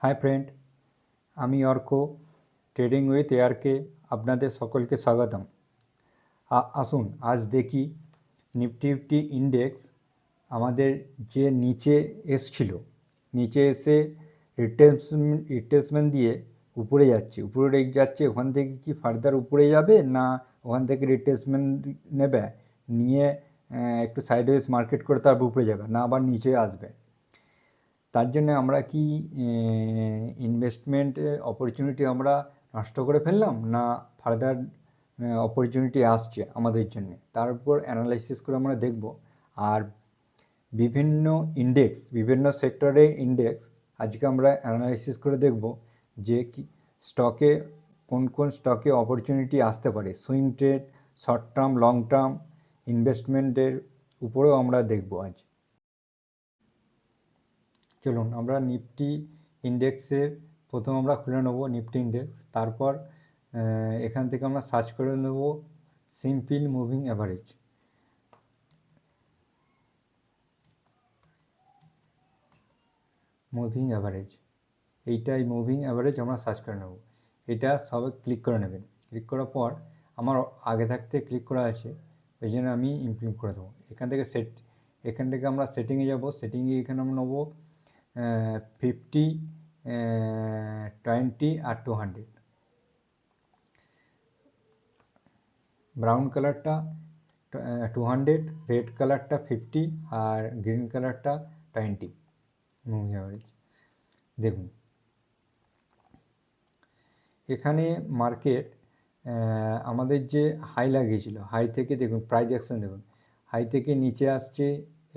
Hi friend, আমি Arka trading with ARK আপনাদের সকলকে স্বাগতম। আসুন আজ দেখি নিফটি ফিফটি ইন্ডেক্স আমাদের যে নিচে এসছিল, নিচে এসে রিট্রেসমেন্ট দিয়ে উপরে যাচ্ছে, ওখান থেকে কি ফার্দার উপরে যাবে, না ওখান থেকে রিট্রেসমেন্ট নেবে, নিয়ে একটু সাইডওয়েজ মার্কেট করে তারপর উপরে যাবে, না আবার নিচে আসবে। তার জন্য আমরা কি ইনভেস্টমেন্ট অপরচুনিটি আমরা নষ্ট করে ফেললাম, না ফার্দার অপরচুনিটি আসছে আমাদের জন্য, তার উপর অ্যানালাইসিস করে আমরা দেখব। আর বিভিন্ন সেক্টরের ইন্ডেক্স আজকে আমরা অ্যানালাইসিস করে দেখব যে কি স্টকে, কোন কোন স্টকে অপরচুনিটি আসতে পারে। Swing trade, short term, long term ইনভেস্টমেন্টের উপরেও আমরা দেখব আজ। চলুন আমরা নিফটি ইন্ডেক্সের প্রথম আমরা খুলে নেব নিফটি ইন্ডেক্স। তারপর এখান থেকে আমরা সার্চ করে নেব সিম্পল মুভিং অ্যাভারেজ। এইটাই মুভিং অ্যাভারেজ আমরা সার্চ করে নেব। এটা সবাই ক্লিক করে নেবেন। ক্লিক করার পর আমার আগে থাকতে ক্লিক করা আছে, ওই জন্য আমি ইনক্লুড করে দেবো। এখান থেকে আমরা সেটিংয়ে যাব। সেটিংয়ে এখানে আমরা নেবো 50, 20 আর 200। ব্রাউন কালারটা 200, রেড কালারটা 50 আর গ্রিন কালারটা 20 মুভিং অ্যাভারেজ। দেখুন এখানে মার্কেট আমাদের যে হাই লাগিয়েছিল, হাই থেকে দেখুন প্রাইস অ্যাকশন দেখুন, হাই থেকে নিচে আসছে,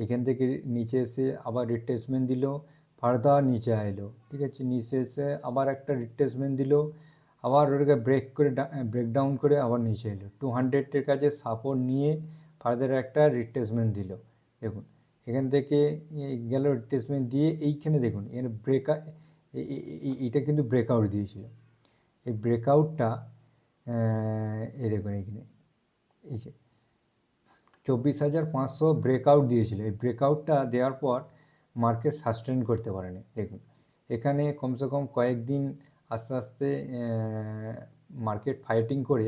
এখান থেকে নিচে এসে আবার রিট্রেসমেন্ট দিল, ফার্দার নিচে এলো, ঠিক আছে, নিচে এসে আবার একটা রিট্রেসমেন্ট দিল, আবার ওটাকে ব্রেকডাউন করে আবার নিচে এলো, 200-এর কাছে সাপোর্ট নিয়ে ফার্দার একটা রিট্রেসমেন্ট দিল। দেখুন এখান থেকে গেল রিট্রেসমেন্ট দিয়ে, এইখানে দেখুন এখানে এটা কিন্তু ব্রেকআউট দিয়েছিল। এই ব্রেকআউটটা এই দেখুন এইখানে এই যে 24,500 ব্রেকআউট দিয়েছিল। এই ব্রেকআউটটা দেওয়ার পর মার্কেট সাস্টেন করতে পারেনি। দেখুন এখানে কমসে কম কয়েকদিন আস্তে আস্তে মার্কেট ফাইটিং করে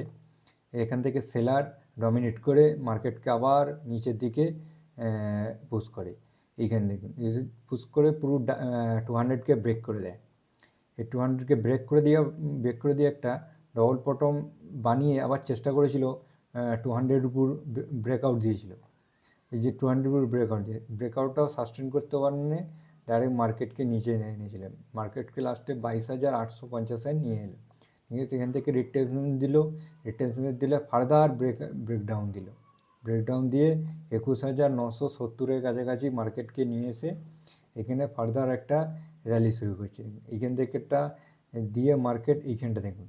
এখান থেকে সেলার ডমিনেট করে মার্কেটকে আবার নিচের দিকে পুশ করে। এইখানে দেখুন পুশ করে পুরো 200-কে ব্রেক করে দেয়। এই 200-কে ব্রেক করে দিয়ে একটা ডবল বটম বানিয়ে আবার চেষ্টা করেছিল 200-এর উপর ব্রেকআউট দিয়েছিল। এই যে 200-এর উপর ব্রেকআউটটাও সাস্টেন করতে পারেনি, ডাইরেক্ট মার্কেটকে নিচে নিয়েছিলেন। মার্কেটকে লাস্টে 22,850 নিয়ে এলো। ঠিক আছে, এখান থেকে রিট্রেসমেন্ট দিলে ফার্দার ব্রেকডাউন দিয়ে 21,970-এর কাছাকাছি মার্কেটকে নিয়ে এসে এখানে ফার্দার একটা র্যালি শুরু করছে। এইখান থেকে একটা দিয়ে মার্কেট এইখানটা দেখুন,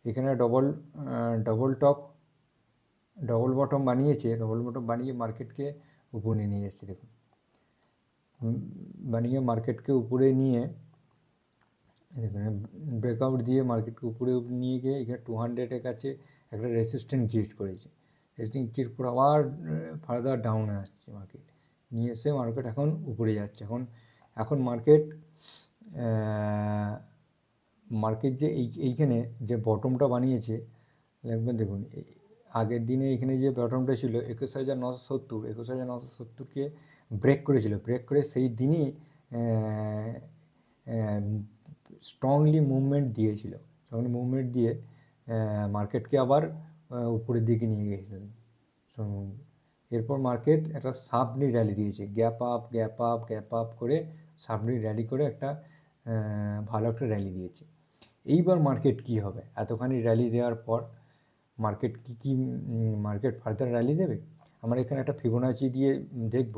এখানে ডবল বটম বানিয়েছে। ডবল বটম বানিয়ে মার্কেটকে উপরে নিয়ে যাচ্ছে। দেখুন বানিয়ে মার্কেটকে উপরে নিয়ে দেখুন ব্রেকআউট দিয়ে মার্কেটকে উপরে নিয়ে গিয়ে এখানে 200-এর কাছে একটা রেসিস্ট্যান্স ক্রিয়েট করেছে। রেসিস্ট্যান্স ক্রিয়েট করে আবার ফার্দার ডাউনে আসছে মার্কেট, নিয়ে এসে মার্কেট এখন উপরে যাচ্ছে। এখন মার্কেট যে এইখানে যে বটমটা বানিয়েছে দেখবেন, দেখুন আগের দিনে এখানে যে বটমটা ছিল 21,970-কে ব্রেক করেছিল। ব্রেক করে সেই দিনই স্ট্রংলি মুভমেন্ট দিয়েছিল। মুভমেন্ট দিয়ে মার্কেটকে আবার উপরের দিকে নিয়ে গিয়েছিল। এরপর মার্কেট একটা সাবনি র্যালি দিয়েছে, গ্যাপ আপ করে সাবনি র্যালি করে একটা ভালো একটা র্যালি দিয়েছে। এইবার মার্কেট কি হবে? এতখানি র্যালি দেওয়ার পর মার্কেট মার্কেট ফার্দার র্যালি দেবে? আমরা এখানে একটা ফিবোনাচি দিয়ে দেখব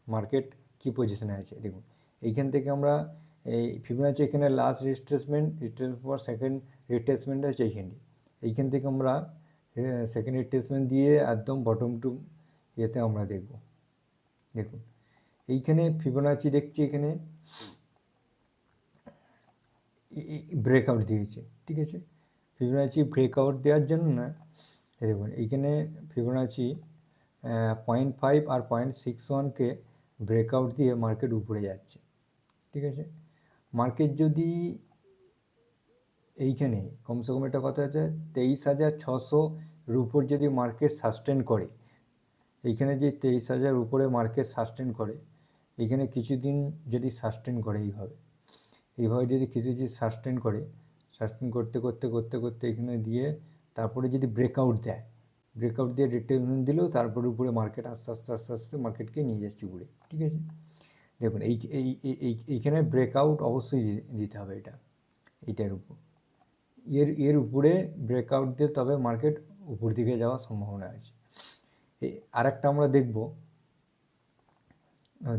মার্কেট কি পজিশনে আছে। দেখুন এইখান থেকে আমরা এই ফিবোনাচি, এখানে লাস্ট রিট্রেসমেন্ট পর সেকেন্ড রিট্রেসমেন্ট আছে এইখান থেকে আমরা সেকেন্ড রিট্রেসমেন্ট দিয়ে একদম বটম টু ইয়েতে আমরা দেখব। দেখুন এইখানে ফিবোনাচি দেখছি, এখানে ব্রেকআউট দিয়েছে। ঠিক আছে, ফিবোনাচি ব্রেকআউট দেওয়ার জন্য না, দেখুন এইখানে ফিবোনাচি 0.5 আর 0.61-কে ব্রেকআউট দিয়ে মার্কেট উপরে যাচ্ছে। ঠিক আছে, মার্কেট যদি এইখানে কমসে কম এটা কত আছে 23,600-র উপর যদি মার্কেট সাস্টেন করে, এইখানে যে 23,000 উপরে মার্কেট সাস্টেন করে, এইখানে কিছুদিন যদি সাস্টেন করে এইভাবে যদি কিছু যদি সাস্টেন করতে করতে করতে করতে এখানে দিয়ে তারপরে যদি ব্রেকআউট দিয়ে রিট্রেসমেন্ট দিলেও তারপরে উপরে মার্কেট আস্তে আস্তে আস্তে আস্তে মার্কেটকে নিয়ে যাচ্ছে উপরে। ঠিক আছে, দেখুন এইখানে ব্রেকআউট অবশ্যই দিতে হবে এইটার উপর, এর উপরে ব্রেকআউট দিয়ে তবে মার্কেট উপর দিকে যাওয়ার সম্ভাবনা আছে। আরেকটা আমরা দেখব,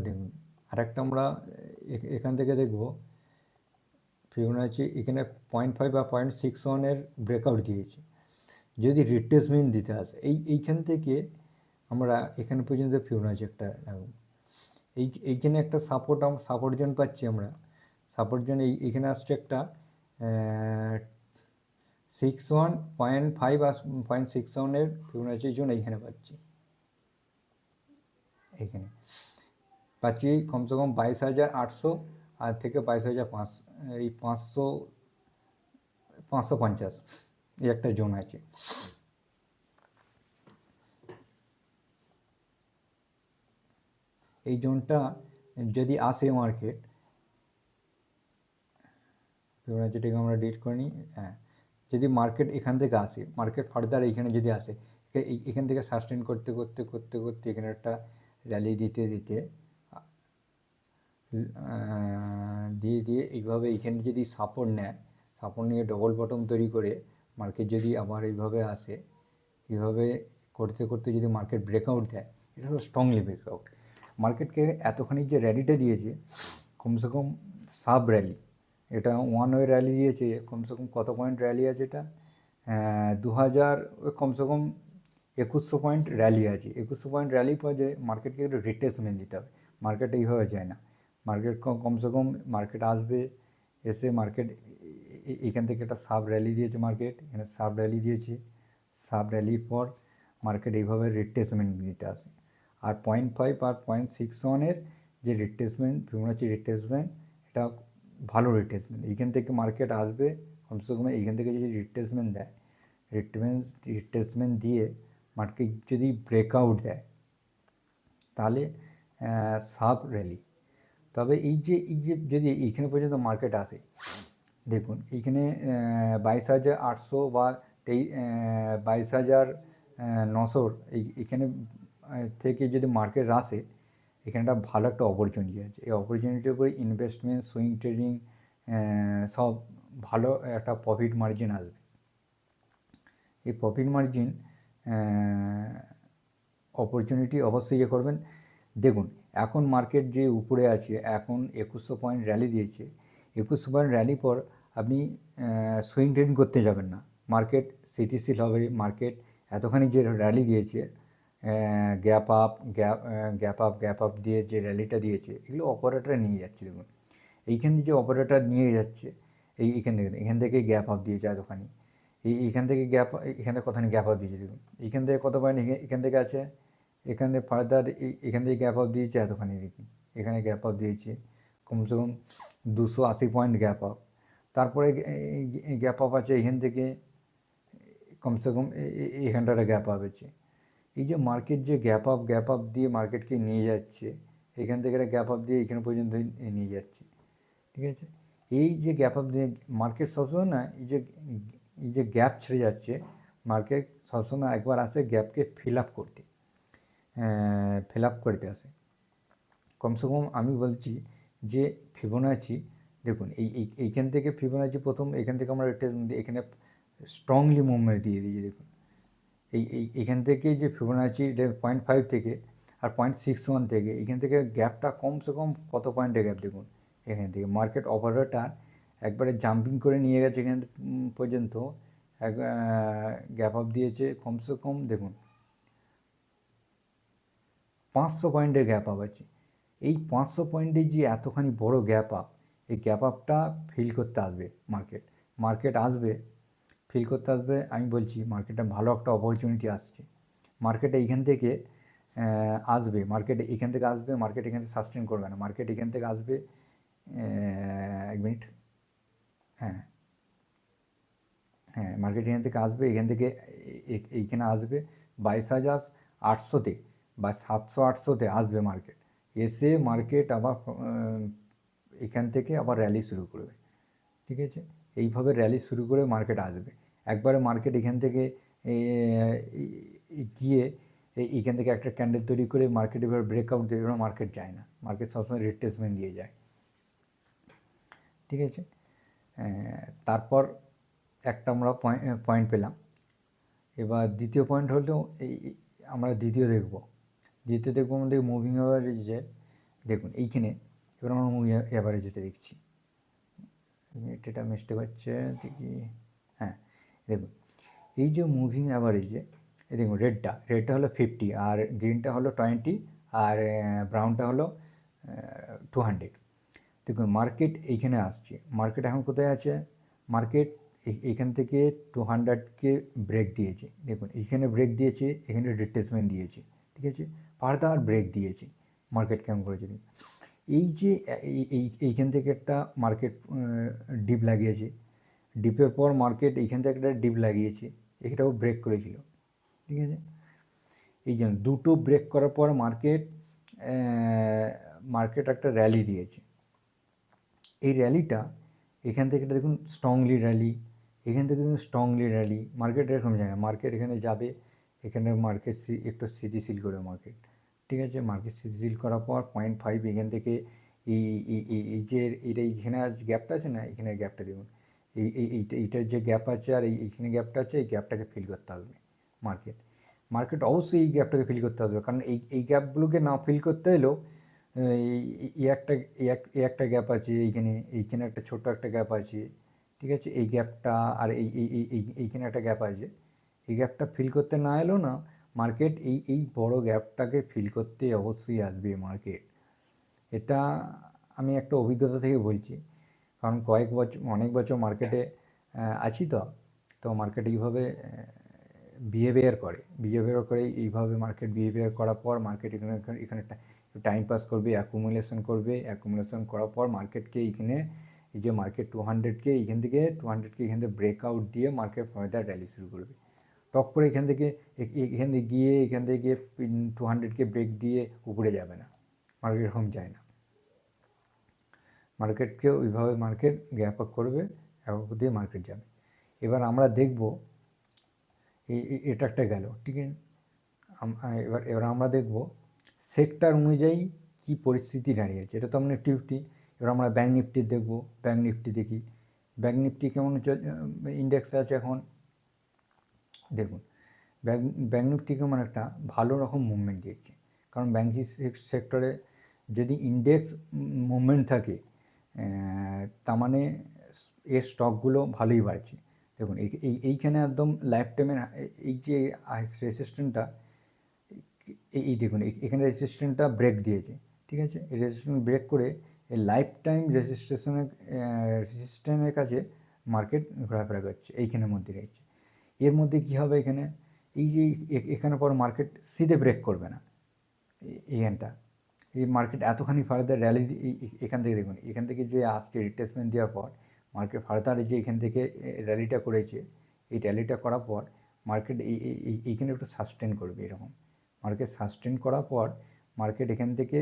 দেখুন আরেকটা আমরা এখান থেকে দেখব ফিবোনাচি এখানে 0.5 বা 0.61-এর ব্রেকআউট দিয়েছে, যদি রিট্রেসমেন্ট দিতে আসে এইখান থেকে আমরা এখানে পর্যন্ত ফিবোনাচি একটা রাখব। এইখানে একটা সাপোর্ট জোন পাচ্ছি আমরা, সাপোর্ট জোন এইখানে আসছে একটা 61.5 আর 0.61-এর ফিবোনাচি জোন এইখানে পাচ্ছি, এইখানে পাচ্ছি কমসে কম 22,800 আর থেকে 22,500, এই 550 এই একটা জোন আছে। এই জোনটা যদি আসে মার্কেট, ফিবোনাচিটাকে আমরা ডিলিট করে নিই, হ্যাঁ, যদি মার্কেট এখান থেকে আসে, মার্কেট ফার্দার এইখানে যদি আসে, এখান থেকে সাস্টেন করতে করতে করতে করতে এখানে একটা র্যালি দিতে দিতে দিয়ে এইভাবে এইখানে যদি সাপোর্ট নিয়ে ডবল বটম তৈরি করে মার্কেট যদি আবার এইভাবে আসে, এইভাবে করতে করতে যদি মার্কেট ব্রেকআউট দেয়, এটা হলো স্ট্রংলি ব্রেকআউট। মার্কেটকে এতখানি যে র্যালিটা দিয়েছে, কমসে কম সাব র্যালি, এটা ওয়ান ওয়ে র্যালি দিয়েছে, কমসে কম কত পয়েন্ট র্যালি আছে এটা 2000, কমসে কম 2100 পয়েন্ট র্যালি আছে। 2100 পয়েন্ট র্যালি পর যে মার্কেটকে একটু রিট্রেসমেন্ট দিতে হবে, মার্কেট এইভাবে যায় না। মার্কেট কমসে কম মার্কেট আসবে, এসে মার্কেট এখান থেকে একটা সাব র্যালি দিয়েছে, মার্কেট এখানে সাব র্যালি দিয়েছে, সাব র্যালির পর মার্কেট এইভাবে রিট্রেসমেন্ট দিতে আসে। আর 0.5 আর 0.61-এর যে রিট্রেসমেন্ট, ফিবোনাচি রিট্রেসমেন্ট, এটা ভালো রিট্রেসমেন্ট। এইখান থেকে মার্কেট আসবে, কমসে কম এইখান থেকে যদি রিট্রেসমেন্ট দেয়, রিট্রেসমেন্ট দিয়ে মার্কেট যদি ব্রেকআউট দেয়, তাহলে সাব র্যালি। তবে এই যে যদি এইখানে পর্যন্ত মার্কেট আসে, দেখুন এইখানে 22,800 বা 22,900 এইখানে থেকে যদি মার্কেট আসে, এখানটা ভালো একটা অপরচুনিটি আছে। এই অপরচুনিটির উপরে ইনভেস্টমেন্ট, সুইং ট্রেডিং, সব ভালো একটা প্রফিট মার্জিন আসবে। এই প্রফিট মার্জিন অপরচুনিটি অবশ্যই করবেন। দেখুন এখন মার্কেট যে উপরে আছে, এখন 2100 পয়েন্ট র্যালি দিয়েছে, 2100 পয়েন্ট র্যালি পর আপনি সুইং ট্রেডিং করতে যাবেন না, মার্কেট স্থিতিশীল হবে। মার্কেট এতখানি যে র্যালি দিয়েছে, গ্যাপ আপ দিয়ে যে র্যালিটা দিয়েছে, এগুলো অপারেটর নিয়ে যাচ্ছে। দেখুন এইখান থেকে যে অপারেটর নিয়ে যাচ্ছে, এখান থেকে গ্যাপ আপ দিয়েছে এতখানি, এইখান থেকে এখান থেকে কতখানি গ্যাপ আপ দিয়েছে। দেখুন এইখান থেকে কত পয়েন্ট এখান থেকে আছে, এখানে ফার্দার এখান থেকে গ্যাপ আপ দিয়েছে এতখানি, দেখুন এখানে গ্যাপ আপ দিয়েছে কমসে কম 280 পয়েন্ট গ্যাপ আপ। তারপরে গ্যাপ আপ আছে এখান থেকে কমসে কম এখানটাতে গ্যাপ আপ আছে। এই যে মার্কেট যে গ্যাপ আপ দিয়ে মার্কেটকে নিয়ে যাচ্ছে, এখান থেকে একটা গ্যাপ আপ দিয়ে এখানে পর্যন্ত নিয়ে যাচ্ছে। ঠিক আছে, এই যে গ্যাপ আপ দিয়ে মার্কেট সবসময় না, এই যে গ্যাপ ছেড়ে যাচ্ছে, মার্কেট সবসময় একবার আসে গ্যাপকে ফিল আপ করতে আসে। কমসে কম আমি বলছি যে ফিবোনাচি, দেখুন এইখান থেকে ফিবোনাচি প্রথম এখান থেকে আমরা এখানে স্ট্রংলি মুভমেন্ট দিয়ে দিয়েছি। দেখুন এইখান থেকে যে ফিবোনাচি 0.5 থেকে আর 0.61 থেকে এখান থেকে গ্যাপটা কমসে কম কত পয়েন্টের গ্যাপ, দেখুন এখান থেকে মার্কেট অপারেটর একবারে জাম্পিং করে নিয়ে গেছে এখান পর্যন্ত, গ্যাপ আপ দিয়েছে কমসে কম। দেখুন 500 পয়েন্টের গ্যাপ আপ আছে। এই 500 পয়েন্টের যে এতখানি বড় গ্যাপ আপ, এই গ্যাপ আপটা ফিল করতে আসবে মার্কেট আসবে, ফিল করতে আসবে। আমি বলছি মার্কেটে ভালো একটা অপরচুনিটি আসছে, মার্কেটে এইখান থেকে আসবে, মার্কেট এখান থেকে আসবে, মার্কেট এখান থেকে সাস্টেন করবে না, মার্কেট এখান থেকে আসবে। 1 মিনিট। পয়েন্ট, হ্যাঁ হ্যাঁ মার্কেট এখান থেকে আসবে, এখান থেকে এইখানে আসবে 22,800-তে বা 700-800-তে আসবে মার্কেট, এসে মার্কেট আবার এখান থেকে আবার র্যালি শুরু করবে। ঠিক আছে, এইভাবে র্যালি শুরু করে মার্কেট আসবে। একবারে মার্কেট এখান থেকে গিয়ে এইখান থেকে একটা ক্যান্ডেল তৈরি করে মার্কেট এবার ব্রেকআউট দেবে, এবার মার্কেট যায় না, মার্কেট সবসময় রিট্রেসমেন্ট দিয়ে যায়। ঠিক আছে, তারপর একটা আমরা পয়েন্ট পেলাম। এবার দ্বিতীয় পয়েন্ট হলো আমরা দ্বিতীয় দেখব আমাদের মুভিং অ্যাভারেজে। দেখুন এইখানে এবার আমরা মুভিং অ্যাভারেজেতে দেখছি, এটা মিস্টেক হচ্ছে দেখি, হ্যাঁ দেখুন এই যে মুভিং অ্যাভারেজে দেখুন রেডটা হলো 50 আর গ্রিনটা হলো 20 আর ব্রাউনটা হলো 200। দেখুন মার্কেট এইখানে আসছে, মার্কেট এখন কোথায় আছে, মার্কেট এইখান থেকে 200কে ব্রেক দিয়েছে, দেখুন এইখানে ব্রেক দিয়েছে, এখানে রিট্রেসমেন্ট দিয়েছে। ঠিক আছে, ফার্দার ব্রেক দিয়েছে, মার্কেট কেমন করেছে এই যে এইখান থেকে একটা মার্কেট ডিপ লাগিয়েছে, ডিপের পর মার্কেট এইখান থেকে একটা ডিপ লাগিয়েছে, এটাও ব্রেক করেছিল। ঠিক আছে, এই জন্য দুটো ব্রেক করার পর মার্কেট একটা র্যালি দিয়েছে। এই র্যালিটা এখান থেকে দেখুন স্ট্রংলি র্যালি, এখান থেকে দেখুন স্ট্রংলি র্যালি, মার্কেট এরকম যায় না, মার্কেট এখানে যাবে, এখানে মার্কেট একটু স্থিতিশীল করে মার্কেট। ঠিক আছে, মার্কেট স্থিতিশীল করার পর 0.5 এখান থেকে এই যে এইখানে গ্যাপটা আছে না, এখানে গ্যাপটা দেখুন, এইটার যে গ্যাপ আছে আর এইখানে গ্যাপটা আছে, এই গ্যাপটাকে ফিল করতে আসবে মার্কেট অবশ্যই এই গ্যাপটাকে ফিল করতে আসবে, কারণ এই গ্যাপগুলোকে না ফিল করতে এলেও একটা গ্যাপ আছে, এইখানে একটা ছোট্ট একটা গ্যাপ আছে। ঠিক আছে, এই গ্যাপটা আর এইখানে একটা গ্যাপ আছে, এই গ্যাপটা ফিল করতে না এলেও না মার্কেট এই বড় গ্যাপটাকে ফিল করতে অবশ্যই আসবে মার্কেট। এটা আমি একটা অভিজ্ঞতা থেকে বলছি, কারণ অনেক বছর মার্কেটে আছি, তো মার্কেট এইভাবে বিহেভিয়ার করে এইভাবে মার্কেট বিহেভিয়ার করার পর মার্কেট এখানে টাইম পাস করবে, অ্যাকুমুলেশন করার পর মার্কেটকে এইখানে এই যে মার্কেট 200কে এখান থেকে এখান থেকে ব্রেকআউট দিয়ে মার্কেট ফার্দার র্যালি শুরু করবে। টপ করে এখান থেকে গিয়ে 200কে ব্রেক দিয়ে উপরে যাবে না, মার্কেট এরকম যায় না, মার্কেটকে ওইভাবে মার্কেট গ্যাপ আপ করবে এবং দিয়ে মার্কেট যাবে। এবার আমরা দেখব এটা একটা গেল। ঠিক আছে, এবার আমরা দেখব সেক্টর অনুযায়ী কি পরিস্থিতি দাঁড়িয়েছে, এটা তো আমরা নিফটি। এবার আমরা ব্যাঙ্ক নিফটি দেখব, দেখি ব্যাঙ্ক নিফটি কেমন ইন্ডেক্সে আছে এখন। দেখুন ব্যাঙ্ক নিফটি কেমন একটা ভালো রকম মুভমেন্ট দিয়েছে, কারণ ব্যাঙ্কিং সেক্টরে যদি ইন্ডেক্স মুভমেন্ট থাকে তার মানে এর স্টকগুলো ভালোই বাড়ছে। দেখুন এইখানে একদম লাইফ টাইমের এই যে রেজিস্ট্যান্সটা, এই দেখুন এখানে রেজিস্ট্যান্সটা ব্রেক দিয়েছে। ঠিক আছে, এই রেজিস্ট্যান্স ব্রেক করে এই লাইফ টাইম রেজিস্ট্যান্সের কাছে মার্কেট ঘোরাফেরা করছে, এইখানের মধ্যে রয়েছে। এর মধ্যে কী হবে, এখানে এই যে এখানে পর মার্কেট সিধে ব্রেক করবে না, এইখানটা এই মার্কেট এতখানি ফার্দার র্যালি এখান থেকে দেখুন, এখান থেকে যে আজকে রিট্রেসমেন্ট দেওয়ার পর মার্কেট ফার্দার যে এখান থেকে র্যালিটা করেছে, এই র্যালিটা করার পর মার্কেট এইখানে একটু সাস্টেন করবে, এরকম মার্কেট সাস্টেন করার পর মার্কেট এখান থেকে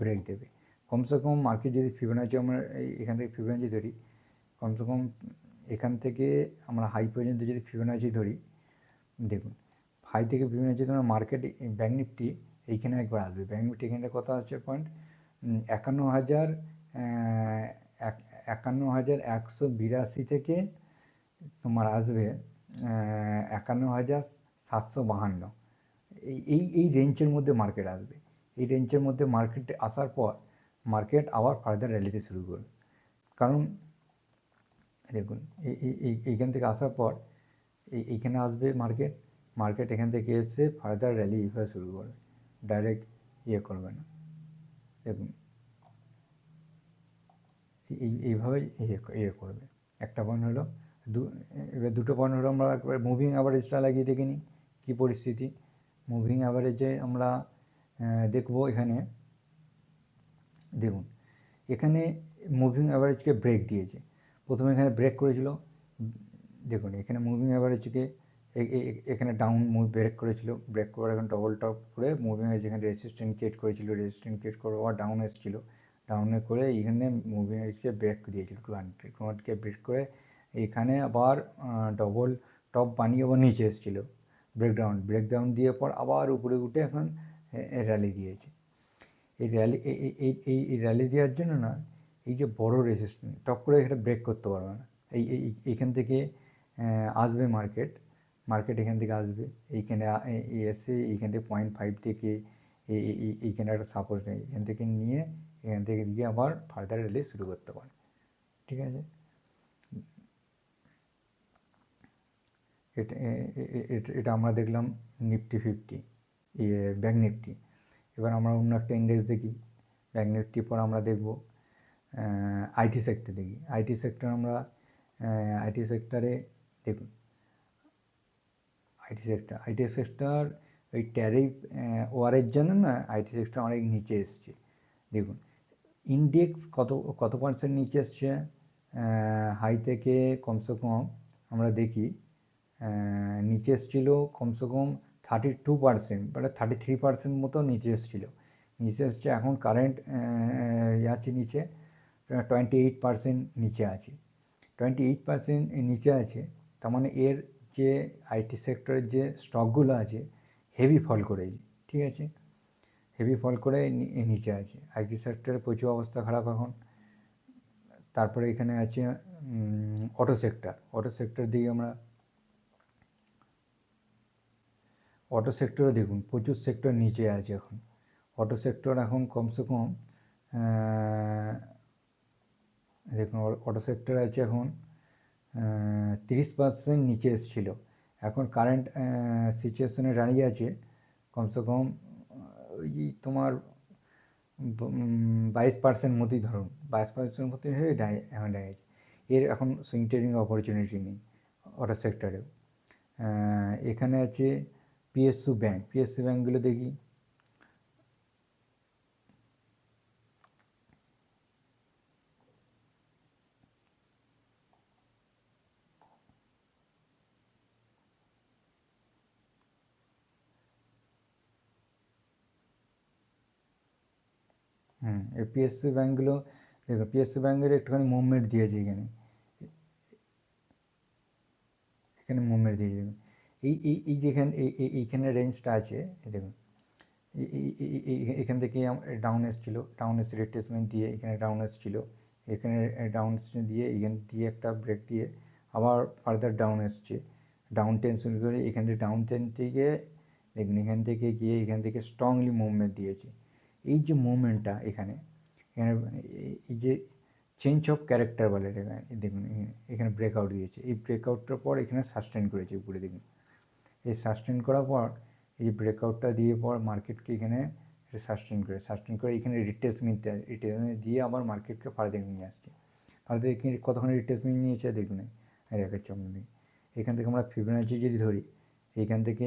ব্রেক দেবে। কমসে কম মার্কেট যদি ফিবোনাচি আমরা এখান থেকে ফিবোনাচি ধরি, কমসে কম এখান থেকে আমরা হাই পর্যন্ত যদি ফিবোনাচি ধরি, দেখুন হাই থেকে ফিবোনাচি ধরে মার্কেট ব্যাঙ্ক নিফটি এইখানে একবার আসবে। ব্যাঙ্ক নিফটি এখানে কত আছে পয়েন্ট, 51,182 থেকে তোমার আসবে 51,752। এই রেঞ্জের মধ্যে মার্কেট আসবে। এই রেঞ্জের মধ্যে মার্কেটে আসার পর মার্কেট আবার ফার্দার র্যালিতে শুরু করবে, কারণ দেখুন এইখান থেকে আসার পর এইখানে আসবে মার্কেট এখান থেকে এসে ফার্দার র্যালি এইভাবে শুরু করবে, ডাইরেক্ট করবে না। দেখুন এইভাবে করবে। একটা পয়েন্ট হলো, এবার দুটো পয়েন্ট হলো, আমরা একবার মুভিং অ্যাভারেজটা লাগিয়ে দেখে নিই কী পরিস্থিতি। মুভিং অ্যাভারেজে আমরা দেখব, এখানে দেখুন এখানে মুভিং অ্যাভারেজকে ব্রেক দিয়েছে। প্রথমে এখানে ব্রেক করেছিল, দেখুন এখানে মুভিং অ্যাভারেজকে এখানে ডাউন ব্রেক করেছিল, ব্রেক করে এখন ডবল টপ করে মুভিং অ্যাভারেজ এখানে রেজিস্ট্যান্স ক্রিয়েট করেছিল, রেজিস্ট্যান্স ক্রিয়েট করে আবার ডাউন এসেছিল, ডাউনে করে এখানে মুভিং অ্যাভারেজকে ব্রেক দিয়েছিল 200কে ব্রেক করে এখানে আবার ডবল টপ বানিয়ে আবার নিচে এসেছিল, ব্রেকডাউন দিয়ে পর আবার উপরে উঠে এখন র্যালি দিয়েছে। এই র্যালি দেওয়ার জন্য না, এই যে বড় রেজিস্ট্যান্স টপ করে এটা ব্রেক করতে পারবে না, এইখান থেকে আসবে মার্কেট এখান থেকে আসবে, এইখানে এসে এইখান থেকে 0.5 থেকে এইখানে একটা সাপোর্ট নেই, এখান থেকে নিয়ে এখান থেকে গিয়ে আবার ফার্দার র্যালি শুরু করতে পারে। ঠিক আছে, এটা আমরা দেখলাম নিফটি 50 ব্যাঙ্ক নিফটি। এবার আমরা অন্য একটা ইন্ডেক্স দেখি, ব্যাঙ্ক নিফটির পর আমরা দেখব আইটি সেক্টর দেখি। আইটি সেক্টরে দেখুন আইটি সেক্টর ওই ট্যারিফ ওয়ারের জন্য না আইটি সেক্টর অনেক নিচে এসছে। দেখুন ইন্ডেক্স কত পার্সেন্ট নিচে এসছে, হাই থেকে কমসে কম আমরা দেখি নিচে এসেছিল কমসে কম 32% বা 33% মতো নিচে এসেছে, এখন কারেন্ট আছে নিচে 28% নিচে আছে, 28% নিচে আছে। তার মানে এর যে আইটি সেক্টরের যে স্টকগুলো আছে হেভি ফল করেছে, ঠিক আছে, হেভি ফল করে নিচে আছে, আইটি সেক্টরের প্রচুর অবস্থা খারাপ এখন। তারপরে এখানে আছে অটো সেক্টর দিকে আমরা অটো সেক্টরে দেখুন প্রচুর সেক্টর নিচে আছে এখন, অটো সেক্টর এখন কমসে কম দেখুন অটো সেক্টর আছে এখন 30% নিচে এসেছিল, এখন কারেন্ট সিচুয়েশনে দাঁড়িয়ে আছে কমসে কম ওই তোমার 22% মতোই ধরুন, 22% মতো হয়ে এখন দাঁড়িয়েছে। এর এখন সুইং ট্রেডিং অপরচুনিটি নেই অটো সেক্টরেও। এখানে আছে পিএসইউ ব্যাঙ্কগুলো দেখি। এই পিএসইউ ব্যাঙ্কগুলো দেখো, পিএসইউ ব্যাঙ্কের একটুখানি মুভমেন্ট দিয়েছে, এখানে মুভমেন্ট দিয়েছে, এই যেখানে এইখানে রেঞ্জটা আছে দেখুন, এখান থেকে ডাউন এসেছিল, ডাউন এসে রিট্রেসমেন্ট দিয়ে এখানে ডাউন এসেছিল, এখানে ডাউন দিয়ে এখান দিয়ে একটা ব্রেক দিয়ে আবার ফার্দার ডাউন এসছে, ডাউন টেন শুরু করে এখান থেকে ডাউন টেন থেকে দেখুন এখান থেকে গিয়ে এখান থেকে স্ট্রংলি মুভমেন্ট দিয়েছে। এই যে মুভমেন্টটা এখানে এই যে চেঞ্জ অফ ক্যারেক্টার বলে দেখুন এখানে ব্রেকআউট দিয়েছে, এই ব্রেকআউটটার পর এখানে সাস্টেন করেছে উপরে দেখুন, এই সাস্টেন করার পর এই যে ব্রেকআউটটা দিয়ে পর মার্কেটকে এখানে সাস্টেন করে এখানে রিট্রেসমেন্ট দিয়ে আবার মার্কেটকে ফার্দার নিয়ে আসছে, ফার্দার এখানে কতক্ষণ রিট্রেসমেন্ট নিয়েছে দেখুন দেখাচ্ছে আপনাদের। এখান থেকে আমরা ফিবোনাচি যদি ধরি, এইখান থেকে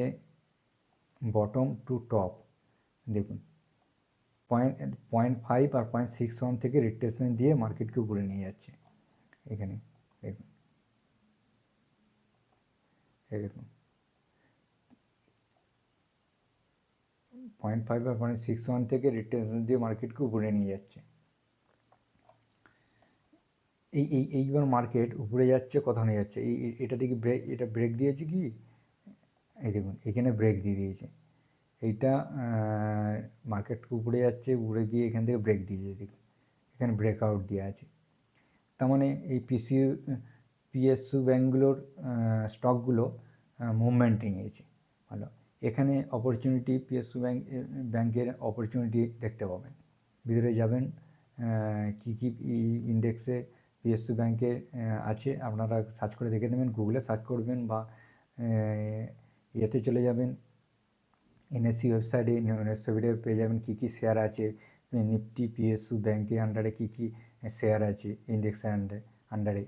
বটম টু টপ দেখুন 0.5 আর 0.61 থেকে রিট্রেসমেন্ট দিয়ে মার্কেটকে উপরে নিয়ে যাচ্ছে, এখানে দেখুন দেখুন 0.5 আর 0.61 থেকে রিট্রেসমেন্ট দিয়ে মার্কেটকে উপরে নিয়ে যাচ্ছে। এইবার মার্কেট উপরে যাচ্ছে, কোথাও নিয়ে যাচ্ছে, এটা দেখি এটা ব্রেক দিয়েছে কি, এই দেখুন এখানে ব্রেক দিয়ে দিয়েছে, এইটা মার্কেট উপরে যাচ্ছে, উপরে গিয়ে এখান থেকে ব্রেক দিয়েছে দেখুন, এখানে ব্রেকআউট দেওয়া আছে। তার মানে এই পিএসইউ ব্যাঙ্কগুলোর স্টকগুলো মুভমেন্ট নিয়েছে ভালো, এখানে অপরচুনিটি পিএসইউ ব্যাঙ্কের অপরচুনিটি দেখতে পাবেন। ভিতরে যাবেন কী কী ইন্ডেক্সে পিএসইউ ব্যাঙ্কের আছে আপনারা সার্চ করে দেখে নেবেন, গুগলে সার্চ করবেন বা ইয়েতে চলে যাবেন এনএসসি ওয়েবসাইটে, পেয়ে যাবেন কী কী শেয়ার আছে, নিফটি পিএসইউ ব্যাঙ্কের আন্ডারে কী কী শেয়ার আছে ইন্ডেক্সের আন্ডারে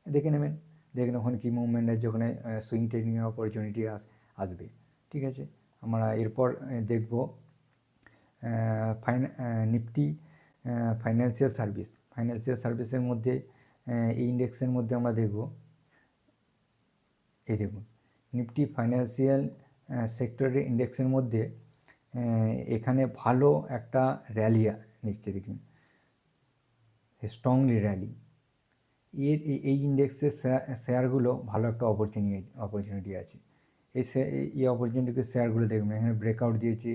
দেখে নেবেন, দেখেন ওখানে কী মুভমেন্ট আছে, ওখানে সুইং ট্রেডিংয়ের অপরচুনিটি আসবে। ঠিক আছে, আমরা এরপর দেখব নিফটি ফাইন্যান্সিয়াল সার্ভিস। ফাইন্যান্সিয়াল সার্ভিসের মধ্যে এই ইন্ডেক্সের মধ্যে আমরা দেখব, এই দেখুন নিফটি ফাইন্যান্সিয়াল সেক্টরের ইন্ডেক্সের মধ্যে এখানে ভালো একটা র্যালি নিচ্ছে, দেখুন স্ট্রংলি র্যালি। এই ইন্ডেক্সের শেয়ারগুলো ভালো একটা অপরচুনিটি আছে। এই অপরচুনিটি শেয়ারগুলো দেখবেন এখানে ব্রেকআউট দিয়েছে,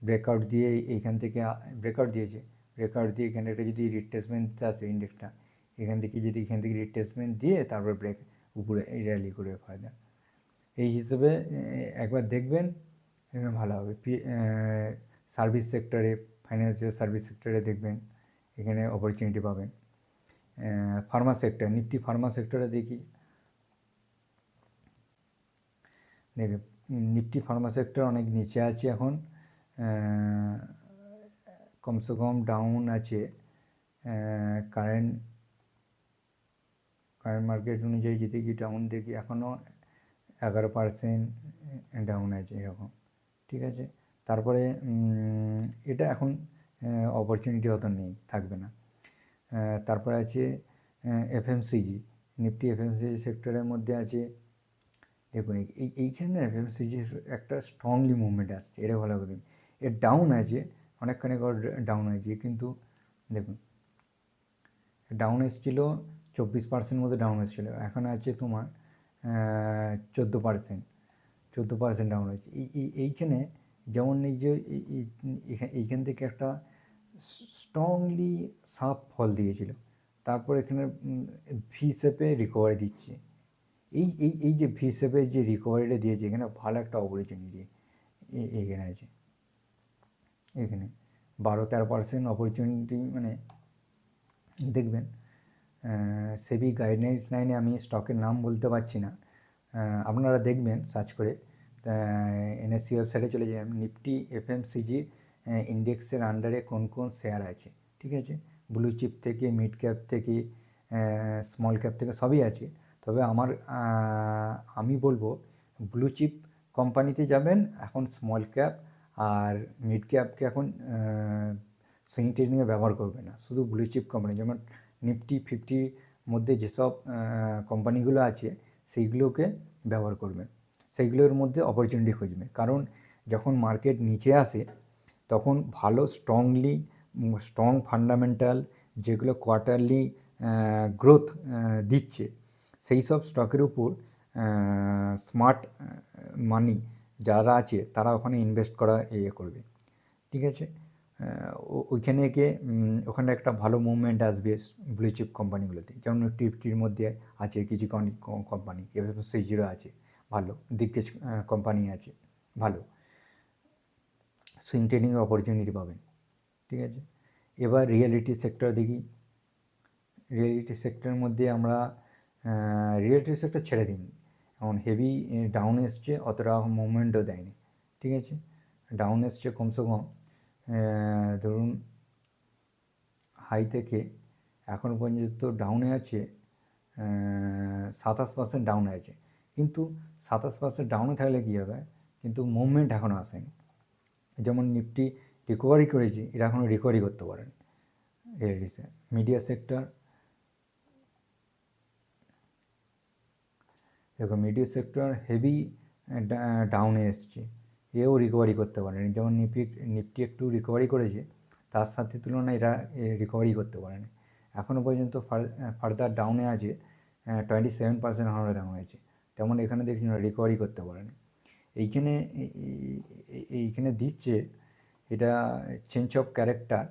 ব্রেকআউট দিয়ে এইখান থেকে ব্রেকআউট দিয়েছে, ব্রেকআউট দিয়ে এখানে একটা যদি রিট্রেসমেন্ট আছে ইন্ডেক্সটা, এখান থেকে রিট্রেসমেন্ট দিয়ে তারপর উপরে এই র্যালি করে ফায়দা, এই হিসেবে একবার দেখবেন এখানে ভালো হবে। সার্ভিস সেক্টরে, ফাইন্যান্সিয়াল সার্ভিস সেক্টরে দেখবেন এখানে অপরচুনিটি পাবেন। ফার্মা সেক্টর, নিফটি ফার্মা সেক্টরে দেখি, নিফটি ফার্মা সেক্টর অনেক নিচে আছে এখন, কমসে কম ডাউন আছে, কারেন্ট মার্কেট অনুযায়ী যদি কি ডাউন দেখি এখনও 11% ডাউন আছে এরকম, ঠিক আছে। তারপরে এটা এখন অপরচুনিটি অত নেই, থাকবে না। তারপরে আছে এফএমসিজি, নিফটি এফএমসিজি সেক্টরের মধ্যে আছে, দেখুন এইখানে এফএমসিজির একটা স্ট্রংলি মুভমেন্ট আসছে, এটা ভালো করে এর ডাউন আছে অনেকখানি ডাউন আছে, কিন্তু দেখুন ডাউন এসেছিলো 24% মতো ডাউন এসেছিলো, এখন আছে তোমার 14% ডাউন হয়েছে। এইখানে যেমন এই যে এইখান থেকে একটা স্ট্রংলি সাপ ফল দিয়েছিল, তারপর এখানে ভি শেপে রিকভারি দিচ্ছে। এই যে ভি শেপের যে রিকভারিটা দিয়েছে এখানে ভালো একটা অপরচুনিটি এখানে আছে, এখানে 12-13% অপরচুনিটি, মানে দেখবেন। সেবি গাইডলাইন্স 9-এ আমি স্টকের নাম বলতে পারছি না, আপনারা দেখবেন সার্চ করে, এনএসসি ওয়েবসাইটে চলে যাবেন, নিফটি এফএমসিজি ইন্ডেক্সের আন্ডারে কোন কোন শেয়ার আছে, ঠিক আছে। ব্লু চিপ থেকে, মিড ক্যাপ থেকে, স্মল ক্যাপ থেকে সবই আছে। তবে আমি বলবো ব্লু চিপ কোম্পানিতে যাবেন এখন, স্মল ক্যাপ আর মিড ক্যাপকে এখন সুইং ট্রেডিংয়ে ব্যবহার করবে না, শুধু ব্লু চিপ কোম্পানি, যেমন নিফটি 50 মধ্যে যেসব কোম্পানিগুলো আছে সেইগুলোকে ব্যবহার করবেন, সেইগুলোর মধ্যে অপরচুনিটি খুঁজবে। কারণ যখন মার্কেট নিচে আসে তখন ভালো স্ট্রং ফান্ডামেন্টাল যেগুলো কোয়ার্টারলি গ্রোথ দিচ্ছে সেই সব স্টকের উপর স্মার্ট মানি যারা আছে তারা ওখানে ইনভেস্ট করা করবে, ঠিক আছে। ওখানে একটা ভালো মুভমেন্ট আসবে ব্লু চিপ কোম্পানিগুলোতে, যেমন টিফটির মধ্যে আছে কিছু কোম্পানি, এফএমসিজিরও আছে ভালো, দিগ্গজ কোম্পানি আছে ভালো, সুইং ট্রেডিংয়ের অপরচুনিটি পাবেন, ঠিক আছে। এবার রিয়েলিটি সেক্টর দেখি, রিয়েলিটি সেক্টরের মধ্যে আমরা রিয়েলিটি সেক্টর ছেড়ে দিন, এখন হেভি ডাউন এসছে, অতটা মুভমেন্টও দেয়নি, ঠিক আছে। ডাউন এসছে কমসে কম ধরুন হাই থেকে এখন পর্যন্ত ডাউনে আছে 27% ডাউনে আছে, কিন্তু 27% ডাউনে থাকলে কী হবে, কিন্তু মুভমেন্ট এখনও আসেনি। যেমন নিফটি রিকভারি করেছে, এরা এখনও রিকভারি করতে পারেন। মিডিয়া সেক্টর, দেখো মিডিয়া সেক্টর হেভি ডাউনে এসছে, এও রিকভারি করতে পারেনি। যেমন নিফটি একটু রিকভারি করেছে, তার সাথে তুলনায় এরা রিকভারি করতে পারেনি, এখনও পর্যন্ত ফার্দার ডাউনে আছে, 27% এখনও ডাউন হয়েছে, তেমন এখানে দেখছি না রিকভারি করতে পারেনি। এইখানে দিচ্ছে এটা চেঞ্জ অফ ক্যারেক্টার,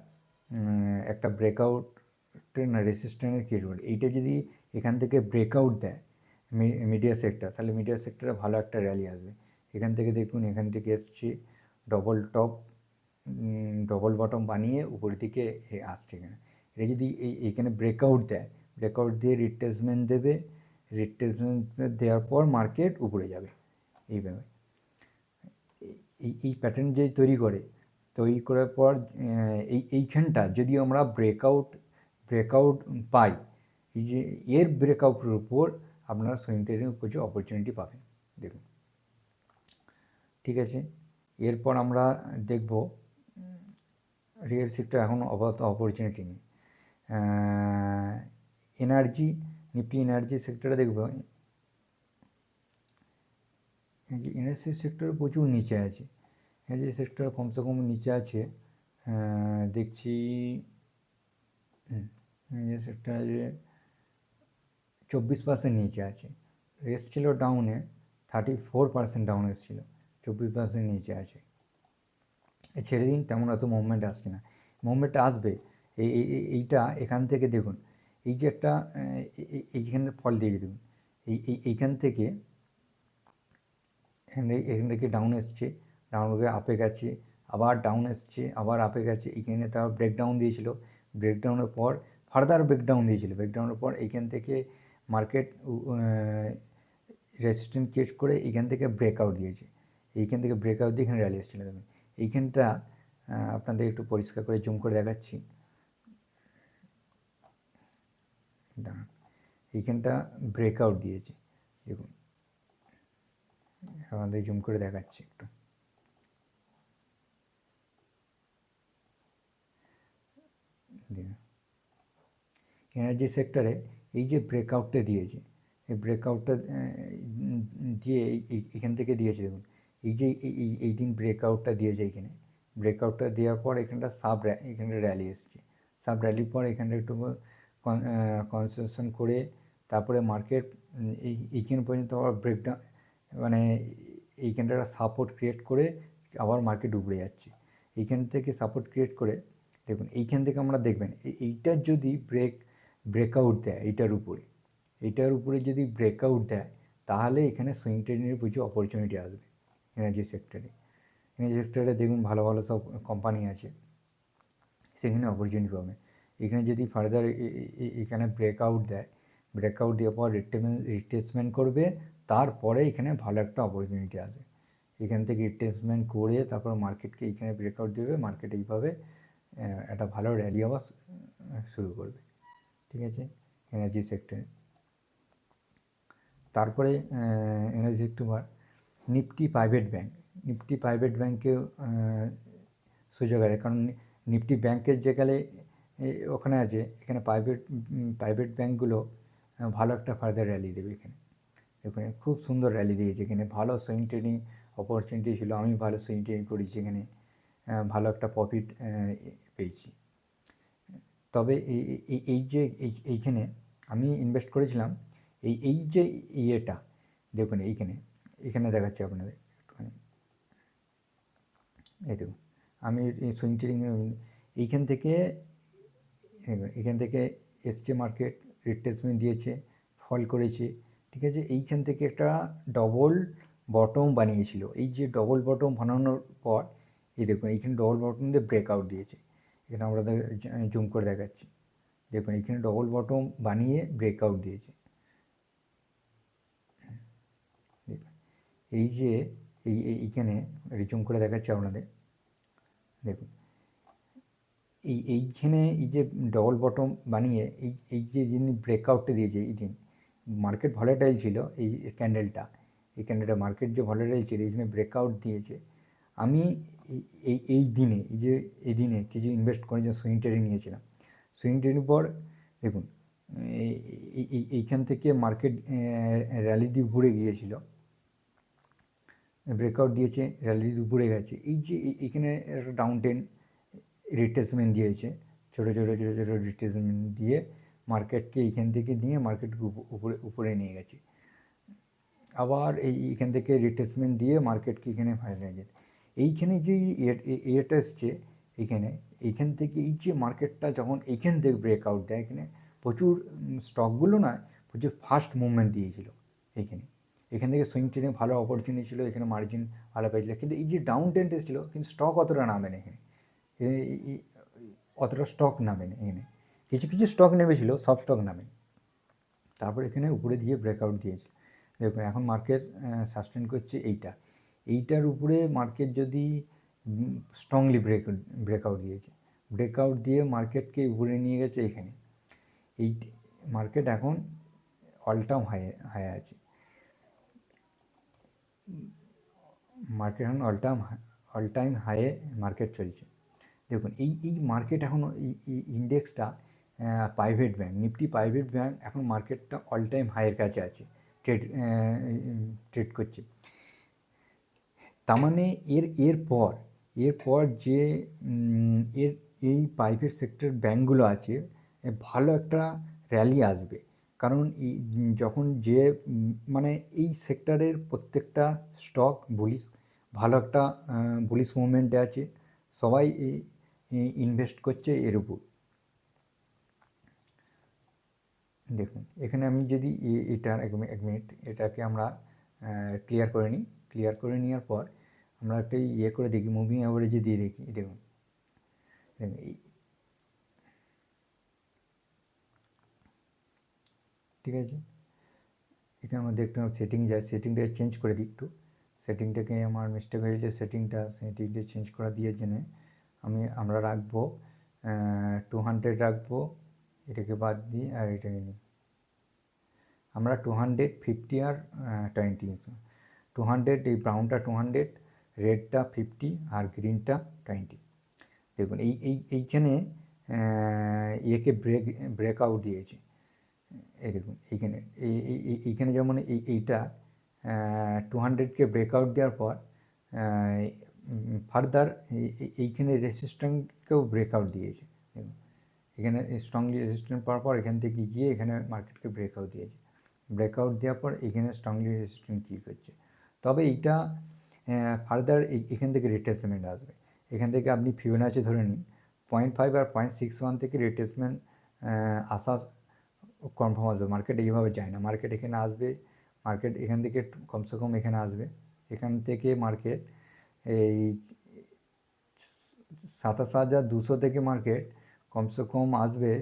একটা ব্রেকআউটের না রেসিস্ট্যান্সের ক্রিয়েট করে, এইটা যদি এখান থেকে ব্রেকআউট দেয় মিডিয়া সেক্টর, তাহলে মিডিয়া সেক্টরে ভালো একটা র্যালি আসবে। এখান থেকে দেখুন, এখান থেকে এসছে ডবল টপ ডবল বটম বানিয়ে উপরের দিকে আসছে, এখানে এটা যদি এইখানে ব্রেকআউট দেয়, ব্রেকআউট দিয়ে রিট্রেসমেন্ট দেবে, রিট্রেসমেন্ট দেওয়ার পর মার্কেট উপরে যাবে। এইভাবে এই প্যাটার্ন যে তৈরি করার পর এইখানটা যদি আমরা ব্রেকআউট পাই, এই যে এর ব্রেকআউটের উপর আপনারা সুইং ট্রেডিংয়ের প্রচুর অপরচুনিটি পাবেন, দেখুন, ঠিক আছে। এরপর আমরা দেখব রিয়েল সেক্টর এখন অপরচুনিটি নেই, এনার্জি, নিফটি এনার্জি সেক্টরে দেখবো এই যে এনার্জি সেক্টরে প্রচুর নিচে আছে, এনার্জি সেক্টর কমসে কম নিচে আছে দেখছি এনার্জি সেক্টরে 24% নিচে আছে, এসছিল ডাউনে 34% ডাউন এসেছিল, 24% নিচে আছে। ছেড়ে দিন, তেমন অত মুভমেন্ট আসছে না, মুভমেন্টটা আসবে এইটা এখান থেকে দেখুন, এই যে একটা এইখানে ফল দিয়ে দেখুন, এইখান থেকে এখান থেকে ডাউন এসছে, ডাউন হয়ে আপে গেছে, আবার ডাউন এসছে, আবার আপে গেছে, এইখানে তার ব্রেকডাউন দিয়েছিল, ব্রেকডাউনের পর ফার্দার ব্রেকডাউন দিয়েছিল, ব্রেকডাউনের পর এইখান থেকে মার্কেট রেজিস্ট্যান্স ক্রিয়েট করে এইখান থেকে ব্রেকআউট দিয়েছে, এইখান থেকে ব্রেকআউট দিয়ে এখানে র্যালি এসেছিল। দেখুন এইখানটা আপনাদের একটু পরিষ্কার করে জুম করে দেখাচ্ছি, দাঁড়ান, এইখানটা ব্রেকআউট দিয়েছে দেখুন, আমাদের জুম করে দেখাচ্ছি একটু, এনার্জি সেক্টরে এই যে ব্রেকআউটটা দিয়েছে, এই ব্রেকআউটটা দিয়ে এখান থেকে দিয়েছে দেখুন, এই যে এই দিন ব্রেকআউটটা দিয়েছে, এইখানে ব্রেকআউটটা দেওয়ার পর এখানটা এখানে র্যালি এসছে, সাব র্যালির পর এখানটা একটু কনসেশন করে তারপরে মার্কেট এইখান পর্যন্ত আবার ব্রেকডাউন, মানে এইখানটা সাপোর্ট ক্রিয়েট করে আবার মার্কেট উপরে যাচ্ছে, এইখান থেকে সাপোর্ট ক্রিয়েট করে দেখুন, এইখান থেকে আমরা দেখবেন এইটার যদি ব্রেকআউট দেয় এইটার উপরে যদি ব্রেকআউট দেয়, তাহলে এখানে সুইং ট্রেডিংয়ের প্রচুর অপরচুনিটি আসবে এনার্জি সেক্টরে দেখুন ভালো ভালো সব কোম্পানি আছে, সেখানে অপরচুনিটি পাবে। এখানে যদি ফার্দার এখানে ব্রেকআউট দেয়, ব্রেকআউট দেওয়ার পর রিট্রেসমেন্ট করবে, তারপরে এখানে ভালো একটা অপরচুনিটি আসবে, এখান থেকে রিট্রেসমেন্ট করে তারপর মার্কেটকে এইখানে ব্রেকআউট দেবে, মার্কেট এইভাবে একটা ভালো র্যালি আবার শুরু করবে, ঠিক আছে এনার্জি সেক্টরে। তারপরে এনার্জি সেক্টর নিফটি প্রাইভেট ব্যাঙ্কেও সুযোগ আছে, কারণ নিফটি ব্যাংকের যেখানে ওখানে আছে, এখানে প্রাইভেট ব্যাঙ্কগুলো ভালো একটা ফার্দার র্যালি দেবে, এখানে খুব সুন্দর র্যালি দিয়েছে, এখানে ভালো সুইং ট্রেডিং অপরচুনিটি ছিল, আমি ভালো সুইং ট্রেডিং করেছি, এখানে ভালো একটা প্রফিট পেয়েছি। তবে এই যে এইখানে আমি ইনভেস্ট করেছিলাম, এই যে ইয়েটা দেখুন, এখানে দেখাচ্ছি আপনাদের একটুখানি, এই দেখুন আমি সুইং ট্রেডিং এইখান থেকে এসছে, মার্কেট রিট্রেসমেন্ট দিয়েছে, ফল করেছে, ঠিক আছে, এইখান থেকে একটা ডবল বটম বানিয়েছিল, এই যে ডবল বটম বানানোর পর এই দেখুন এইখানে ডবল বটম দিয়ে ব্রেকআউট দিয়েছে, এখানে আমরা জুম করে দেখাচ্ছি, দেখুন এখানে ডবল বটম বানিয়ে ব্রেকআউট দিয়েছে, এই যে এইখানে জুম করে দেখাচ্ছি আপনাদের, দেখুন এইখানে এই যে ডবল বটম বানিয়ে এই যে যিনি ব্রেকআউটটা দিয়েছে, এই দিন মার্কেট ভলেটাইল ছিল, এই ক্যান্ডেলটা মার্কেট যে ভলেটাইল ছিল, এইখানে ব্রেকআউট দিয়েছে। আমি এই দিনে কিছু ইনভেস্ট করে যে সুইং ট্রেডিং নিয়েছিলাম, সুইং ট্রেডিং পর দেখুন এইখান থেকে মার্কেট র্যালি দিয়ে উপরে গিয়েছিল, ব্রেকআউট দিয়েছে, র্যালি দিয়ে উপরে গেছে, এই যে এখানে একটা ডাউন ট্রেন রিট্রেসমেন্ট দিয়েছে, ছোটো রিট্রেসমেন্ট দিয়ে মার্কেটকে এইখান থেকে নিয়ে মার্কেটকে উপরে নিয়ে গেছে, আবার এইখান থেকে রিট্রেসমেন্ট দিয়ে মার্কেটকে এখানে ফাইনাল গেছে, এইখানে যে এটা এসছে এইখান থেকে এই যে মার্কেটটা যখন এইখান থেকে ব্রেকআউট দেয়, এখানে প্রচুর স্টকগুলো না প্রচুর ফাস্ট মুভমেন্ট দিয়েছিল, এখান থেকে সুইং ট্রেডিং ভালো অপরচুনিটি ছিল, এখানে মার্জিন ভালো পেয়েছিল, কিন্তু এই যে ডাউন ট্রেন্ড এসেছিল কিন্তু স্টক অতটা নামে না, অতটা স্টক নামে না, কিছু স্টক নেমেছিল, সব স্টক নামে, তারপর এখানে উপরে দিয়ে ব্রেকআউট দিয়েছে, দেখুন এখন মার্কেট সাস্টেন করছে এইটার উপরে মার্কেট যদি স্ট্রংলি ব্রেকআউট দিয়ে মার্কেটকে উপরে নিয়ে গেছে, এখানে এই মার্কেট এখন অল টাইম হাই আছে, মার্কেট এখন অল টাইম হাইয়ে মার্কেট চলছে, দেখুন এই মার্কেট এখন এই ইন্ডেক্সটা private bank, Nifty private bank এখন মার্কেটটা অল টাইম হাইয়ের কাছে আছে, ট্রেড করছে। তার মানে এরপর যে এই প্রাইভেট সেক্টর ব্যাঙ্কগুলো আছে ভালো একটা র্যালি আসবে, কারণ যখন যে মানে এই সেক্টরের প্রত্যেকটা স্টক ভালো একটা বুলিশ মুভমেন্টে আছে, সবাই ইনভেস্ট করছে এর উপর। দেখুন এখানে আমি যদি এটা এক মিনিট এটাকে আমরা ক্লিয়ার করে নিই, ক্লিয়ার করে নেওয়ার পর আমরা একটা করে দেখি, মুভিং অ্যাভারেজে দিয়ে দেখি। দেখুন ঠিক আছে, এখানে আমরা দেখতে হবে সেটিং যায়, সেটিংটাকে চেঞ্জ করে দিই একটু, সেটিংটাকে আমার মিস্টেক হয়ে গেছে, সেটিংটা চেঞ্জ করা দিয়ে জন্য আমরা রাখবো 200 রাখবো, এটাকে বাদ দিই আর এটাকে নিই আমরা 250 আর 20, 200 এই ব্রাউনটা 200, রেডটা 50 আর গ্রিনটা 20। দেখুন এইখানে একে ব্রেকআউট দিয়েছে, এই দেখুন এইখানে যেমন এইটা 200কে ব্রেকআউট দেওয়ার পর ফার্দার এইখানে রেসিস্ট্যান্টকেও ব্রেকআউট দিয়েছে। দেখুন এখানে স্ট্রংলি রেসিস্ট্যান্ট পাওয়ার পর এখান থেকে গিয়ে এখানে মার্কেটকে ব্রেকআউট দিয়েছে, ব্রেকআউট দেওয়ার পর এখানে স্ট্রংলি রেসিস্ট্যান্ট ক্রিয়েট করছে। তবে এইটা ফার্দার এখান থেকে রিট্রেসমেন্ট আসবে, এখান থেকে আপনি ফিবোনাচি ধরে নিন 0.5 আর 0.61 থেকে রিট্রেসমেন্ট আসা কনফার্ম আসবে। মার্কেট এইভাবে যায় না, মার্কেট এখানে আসবে, মার্কেট এখান থেকে কমসে কম এখানে আসবে, এখান থেকে মার্কেট এই 27,200 থেকে মার্কেট কমসে কম আসবে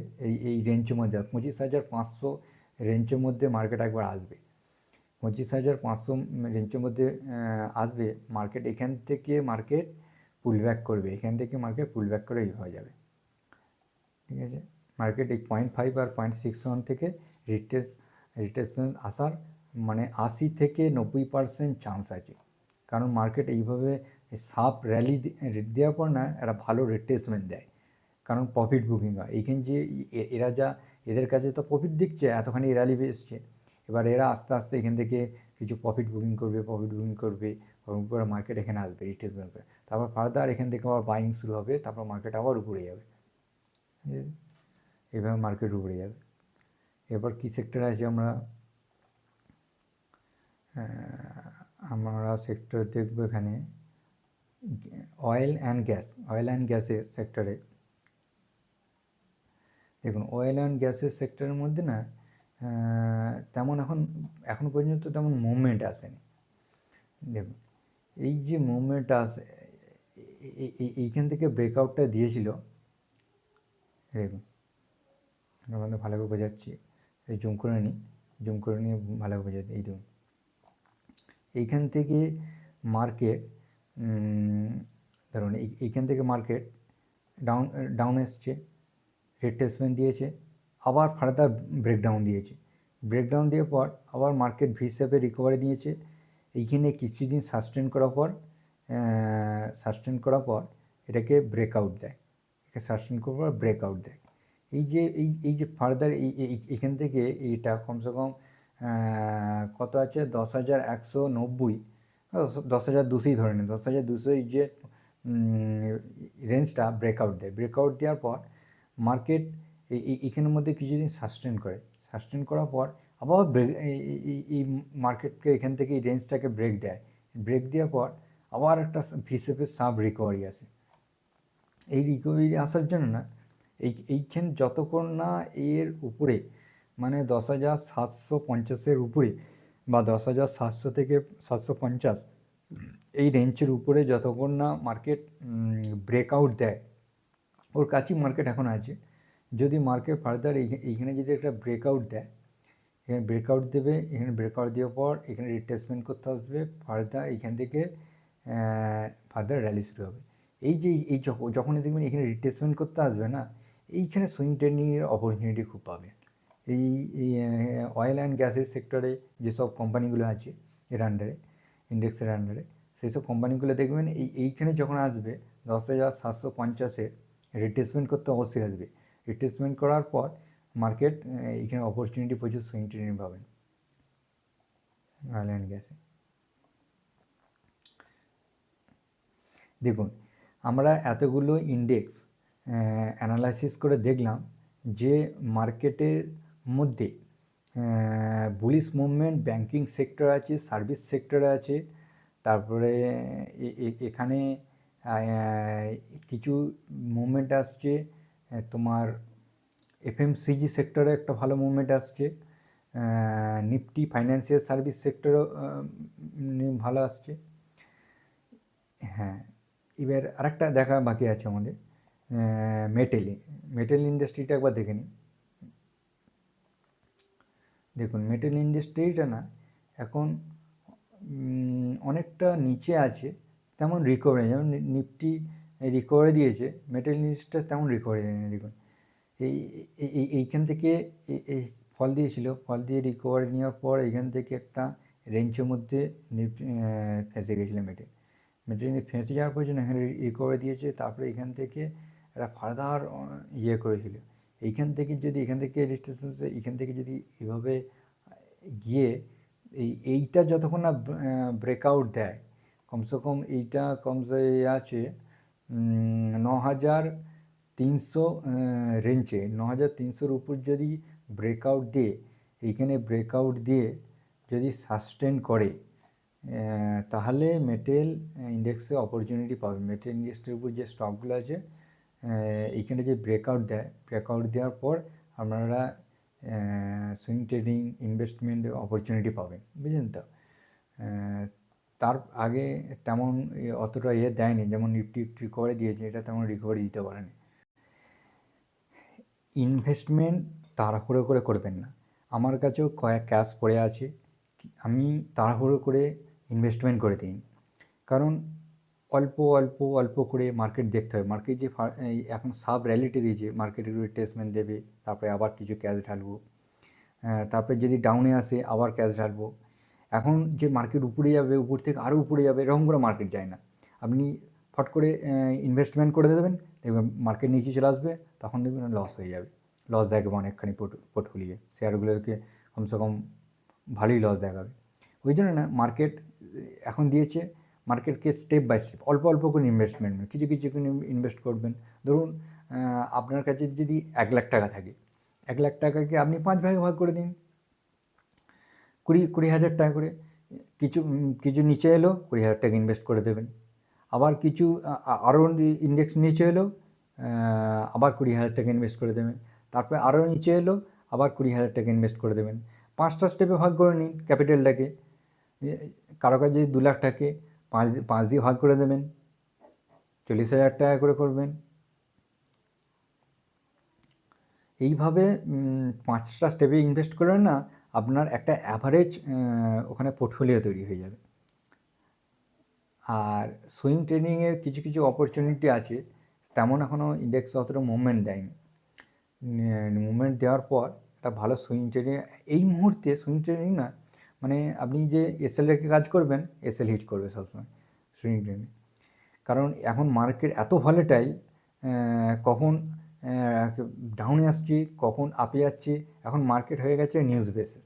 এই রেঞ্জের মধ্যে, 25,500 রেঞ্জের মধ্যে মার্কেট একবার আসবে, 25,500 রেঞ্জের মধ্যে আসবে মার্কেট। এখান থেকে মার্কেট পুলব্যাক করবে, এখান থেকে মার্কেট পুলব্যাক করে হয়ে যাবে। ঠিক আছে, মার্কেট এই 0.5 আর 0.61 থেকে রিট্রেসমেন্ট আসার মানে 80 থেকে 90% চান্স আছে, কারণ মার্কেট এইভাবে সাপ র্যালি দেওয়ার পর না একটা ভালো রিট্রেসমেন্ট দেয়, কারণ প্রফিট বুকিং হয় এইখানে যে এদের কাছে তো প্রফিট দিচ্ছে, এতখানি র্যালি এসছে, এবার এরা আস্তে আস্তে এখান থেকে কিছু প্রফিট বুকিং করবে পরে মার্কেট এখানে আসবে রিট্রেসমেন্ট করে, তারপর ফার্দার এখান থেকে আবার বাইং শুরু হবে, তারপর মার্কেট আবার উপরে যাবে, এভাবে মার্কেট উপরে যাবে। এরপর কী সেক্টর আছে আমরা সেক্টর দেখবো এখানে অয়েল অ্যান্ড গ্যাসের সেক্টরে। দেখুন অয়েল অ্যান্ড গ্যাসের সেক্টরের মধ্যে না তেমন এখনো পর্যন্ত তেমন মুভমেন্ট আসেনি। দেখুন এই যে মুভমেন্টটা আসে এইখান থেকে ব্রেকআউটটা দিয়েছিল, দেখুন আমাদের ভালো করে বোঝাচ্ছি, জুম করে নিয়ে ভালো করে বোঝাচ্ছি। এই দেখুন এইখান থেকে মার্কেট ধরুন এইখান থেকে মার্কেট ডাউন এসছে, রিট্রেসমেন্ট দিয়েছে, আবার ফার্দার ব্রেকডাউন দেওয়ার পর আবার মার্কেট ভি শেপে রিকভারি দিয়েছে, এইখানে কিছুদিন সাস্টেন করার পর এটাকে ব্রেকআউট দেয়, এই যে ফার্দার এইখান থেকে এইটা কমসে কম কত আছে 10,190, 10,200 ধরে নিন, 10,200 যে রেঞ্জটা ব্রেকআউট দেওয়ার পর মার্কেট এইখানের মধ্যে কিছুদিন সাস্টেন করার পর আবার এই মার্কেটকে এখান থেকে এই রেঞ্জটাকে ব্রেক দেওয়ার পর আবার একটা ভি শেপের সাব রিকভারি আসে। এই রিকভারি আসার জন্য না এইখান যতক্ষণ না এর উপরে মানে 10,750 উপরে বা 10,700 থেকে 750 এই রেঞ্জের উপরে যতক্ষণ না মার্কেট ব্রেকআউট দেয়, ওর কাছেই মার্কেট এখন আছে। যদি মার্কেট ফার্দার এইখানে যদি একটা ব্রেকআউট দেয়, এখানে ব্রেকআউট দেবে, এখানে ব্রেকআউট দেওয়ার পর এখানে রিট্রেসমেন্ট করতে আসবে, ফার্দার এইখান থেকে ফার্দার র্যালি শুরু হবে। এই যখনই দেখবেন এখানে রিট্রেসমেন্ট করতে আসবে না, এইখানে সুইং ট্রেডিংয়ের অপরচুনিটি খুব পাবে। এই অয়েল অ্যান্ড গ্যাসের সেক্টরে যেসব কোম্পানিগুলো আছে এর আন্ডারে, ইন্ডেক্সের আন্ডারে, সেই সব কোম্পানিগুলো দেখবেন এইখানে যখন আসবে 10,750-এ রিট্রেসমেন্ট করতে অবশ্যই আসবে। রিট্রেসমেন্ট করার পর মার্কেট এখানে অপরচুনিটি প্রচুর সুইং ট্রেডিং পাবেন অয়েল অ্যান্ড গ্যাসে। দেখুন আমরা এতগুলো ইন্ডেক্স অ্যানালাইসিস করে দেখলাম যে মার্কেটের মধ্যে বুলিশ মুভমেন্ট ব্যাংকিং সেক্টর আছে, সার্ভিস সেক্টরে আছে, তারপরে এখানে কিছু মুভমেন্ট আসছে তোমার এফএমসিজি সেক্টরে একটা ভালো মুভমেন্ট আসছে, নিফটি ফাইন্যান্সিয়াল সার্ভিস সেক্টরও ভালো আসছে। হ্যাঁ, এবার আরেকটা দেখা বাকি আছে আমাদের মেটেল ইন্ডাস্ট্রিটা একবার দেখে নিই। দেখুন মেটেল ইন্ডাস্ট্রিটা না এখন অনেকটা নিচে আছে, তেমন রিকভারি, যেমন নিফটি রিকভারি দিয়েছে, মেটেল ইন্ডাস্ট্রিটা তেমন রিকভারি দেয়নি। দেখুন এইখান থেকে এই ফল দিয়েছিল, ফল দিয়ে রিকভারি নেওয়ার পর এইখান থেকে একটা রেঞ্জের মধ্যে ফেঁসে গেছিলো মেটেল ফেঁসে যাওয়ার পর জন্য এখানে রিকভারি দিয়েছে, তারপরে এখান থেকে এরা ফার্দার করেছিল। এইখান থেকে যদি এখান থেকে রেজিস্ট্রেশন এখান থেকে যদি এভাবে গিয়ে এইটা যতক্ষণ না ব্রেকআউট দেয়, কমসে কম এইটা কমসে আছে 9300 রেঞ্জে, 9300-র উপর যদি ব্রেকআউট দিয়ে এইখানে ব্রেকআউট দিয়ে যদি সাস্টেন করে তাহলে মেটেল ইন্ডেক্সে অপরচুনিটি পাবে। মেটেল ইন্ডেক্সের উপর যে স্টকগুলো আছে এইখানে যে ব্রেকআউট দেয়, ব্রেকআউট দেওয়ার পর আপনারা সুইং ট্রেডিং ইনভেস্টমেন্টের অপরচুনিটি পাবেন, বুঝলেন তো। তার আগে তেমন অতটা দেয়নি, যেমন নিফটি রিকভারি দিয়েছে, এটা তেমন রিকভারি দিতে পারেনি। ইনভেস্টমেন্ট তাড়াহুড়ো করে করবেন না। আমার কাছেও কয়েক ক্যাশ পড়ে আছে, আমি তাড়াহুড়ো করে ইনভেস্টমেন্ট করে দিই, কারণ অল্প অল্প অল্প করে মার্কেট দেখতে হবে। মার্কেট যে এখন সাব র্যালিটি দিয়েছে, মার্কেটের রিট্রেসমেন্ট দেবে, তারপরে আবার কিছু ক্যাশ ঢালবো, তারপরে যদি ডাউনে আসে আবার ক্যাশ ঢালবো। এখন যে মার্কেট উপরে যাবে, উপর থেকে আরও উপরে যাবে, এরকম করে মার্কেট যায় না। আপনি ফট করে ইনভেস্টমেন্ট করে দেবেন, দেখবেন মার্কেট নিচে চলে আসবে, তখন দেখবেন লস হয়ে যাবে। লস দেখাবে অনেকখানি পোর্টফোলিও শেয়ারগুলোকে, কমসে কম ভালোই লস দেখাবে। ওই জন্য না মার্কেট এখন দিয়েছে, মার্কেটকে স্টেপ বাই স্টেপ অল্প অল্প করে ইনভেস্টমেন্ট, কিছু কিছু করে ইনভেস্ট করবেন। ধরুন আপনার কাছে যদি 1 লাখ টাকা থাকে, 1 লাখ টাকাকে আপনি 5 ভাগে ভাগ করে দিন, 20,000 টাকা করে। কিছু নিচে এলো 20,000 টাকা ইনভেস্ট করে দেবেন। আবার কিছু আরও ইন্ডেক্স নিচে এলো, আবার 20,000 টাকা ইনভেস্ট করে দেবেন। তারপরে আরও নিচে এলো, আবার 20,000 টাকা ইনভেস্ট করে দেবেন। 5টা স্টেপে ভাগ করে নিন ক্যাপিটালটাকে। কারো কাছে যদি 2 লাখ টাকা, 5 দিয়ে ভাগ করে দেবেন, 40,000 টাকা করে করবেন। এইভাবে 5টা স্টেপে ইনভেস্ট করলেন না, আপনার একটা অ্যাভারেজ ওখানে পোর্টফোলিও তৈরি হয়ে যাবে। আর সুইং ট্রেডিংয়ের কিছু কিছু অপরচুনিটি আছে, তেমন এখনও ইন্ডেক্স অতটা মুভমেন্ট দেয়নি। মুভমেন্ট দেওয়ার পর একটা ভালো সুইং ট্রেডিং, এই মুহূর্তে সুইং ট্রেডিং না, মানে আপনি যে এসএল রেখে কাজ করবেন, এসএল হিট করবে সবসময় সুইং ট্রেডিং। কারণ এখন মার্কেট এত ভলেটাইল, কখন ডাউনে আসছে, কখন আপে যাচ্ছে। এখন মার্কেট হয়ে গেছে নিউজ বেসিস।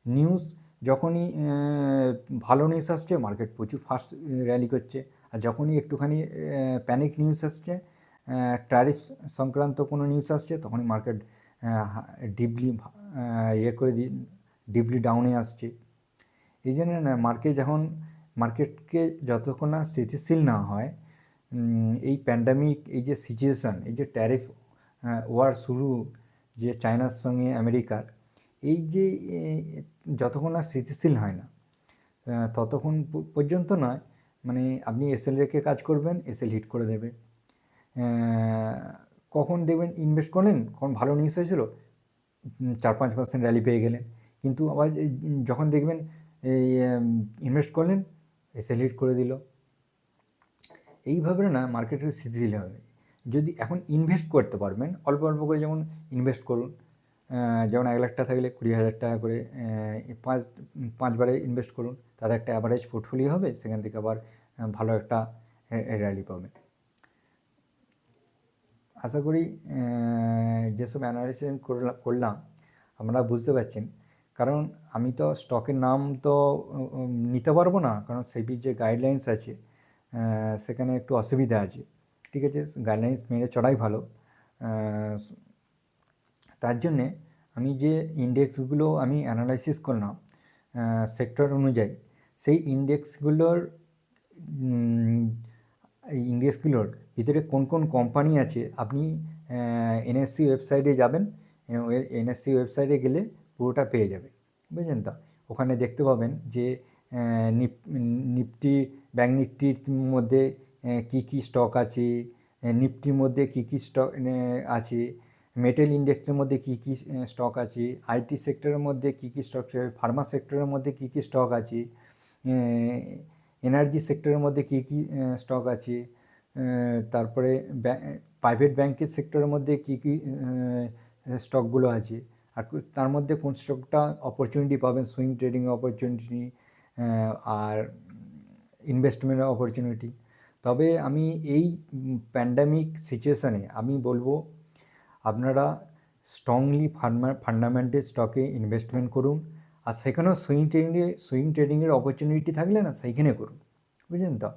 নিউজ যখনই ভালো নিউজ আসছে, মার্কেট প্রচুর ফাস্ট র্যালি করছে, আর যখনই একটুখানি প্যানিক নিউজ আসছে, ট্যারিফ সংক্রান্ত কোনো নিউজ আসছে, তখনই মার্কেট ডিপলি ডিপলি ডাউনে আসছে। এই জন্য না মার্কেটকে যতক্ষণ না স্থিতিশীল না হয়, এই প্যান্ডামিক, এই যে সিচুয়েশান, এই যে ট্যারিফ ওয়ার শুরু যে চায়নার সঙ্গে আমেরিকার, এই যে যতক্ষণ না স্থিতিশীল হয় না, ততক্ষণ পর্যন্ত নয়, মানে আপনি এসএল রেখে কাজ করবেন, এসএল হিট করে দেবে। কখন দেখবেন ইনভেস্ট করলেন, কখন ভালো নিউজ হয়েছিল, 4-5% র্যালি পেয়ে গেলেন, কিন্তু আবার যখন দেখবেন এই ইনভেস্ট করলেন, এসএল হিট করে দিল। এইভাবে না মার্কেটের স্থিতিশীল হবে। যদি এখন ইনভেস্ট করতে পারবেন অল্প অল্প করে, যেমন ইনভেস্ট করুন, যেমন 1 লাখ টাকা থাকলে 20,000 টাকা করে 5বারে ইনভেস্ট করুন, তাতে একটা অ্যাভারেজ পোর্টফোলিও হবে, সেখান থেকে আবার ভালো একটা র্যালি পাবেন। আশা করি যেসব অ্যানালাইসিস করলাম আপনারা বুঝতে পারছেন। কারণ আমি তো স্টকের নাম তো নিতে পারবো না, কারণ সেবির যে গাইডলাইন্স আছে সেখানে একটু অসুবিধা আছে। ঠিক আছে, গাইডলাইন্স মেনে চলাই ভালো। তার জন্যে আমি যে ইন্ডেক্সগুলো আমি অ্যানালাইসিস করলাম সেক্টর অনুযায়ী, সেই ইন্ডেক্সগুলোর ভিতরে কোন কোন কোম্পানি আছে আপনি এনএসসি ওয়েবসাইটে যাবেন, এনএসসি ওয়েবসাইটে গেলে পুরোটা পেয়ে যাবেন, বুঝলেন তো। ওখানে দেখতে পাবেন যে নিফটি, ব্যাঙ্ক নিফটির মধ্যে কী কী স্টক আছে, নিফটির মধ্যে কী কী স্টক আছে, মেটেল ইন্ডেক্সের মধ্যে কী কী স্টক আছে, আইটি সেক্টরের মধ্যে কী কী স্টক আছে, ফার্মা সেক্টরের মধ্যে কী কী স্টক আছে, এনার্জি সেক্টরের মধ্যে কী কী স্টক আছে, তারপরে প্রাইভেট ব্যাংকের সেক্টরের মধ্যে কী কী স্টকগুলো আছে, আর তার মধ্যে কোন স্টকটা অপরচুনিটি পাবেন, সুইং ট্রেডিং অপরচুনিটি আর ইনভেস্টমেন্ট অপরচুনিটি। তবে আমি এই প্যান্ডামিক সিচুয়েশানে আমি বলবো আপনারা স্ট্রংলি ফান্ডামেন্টাল স্টকে ইনভেস্টমেন্ট করুন, আর সেখানেও সুইং ট্রেডিংয়ের অপরচুনিটি থাকলে না সেইখানে করুন, বুঝলেন তো।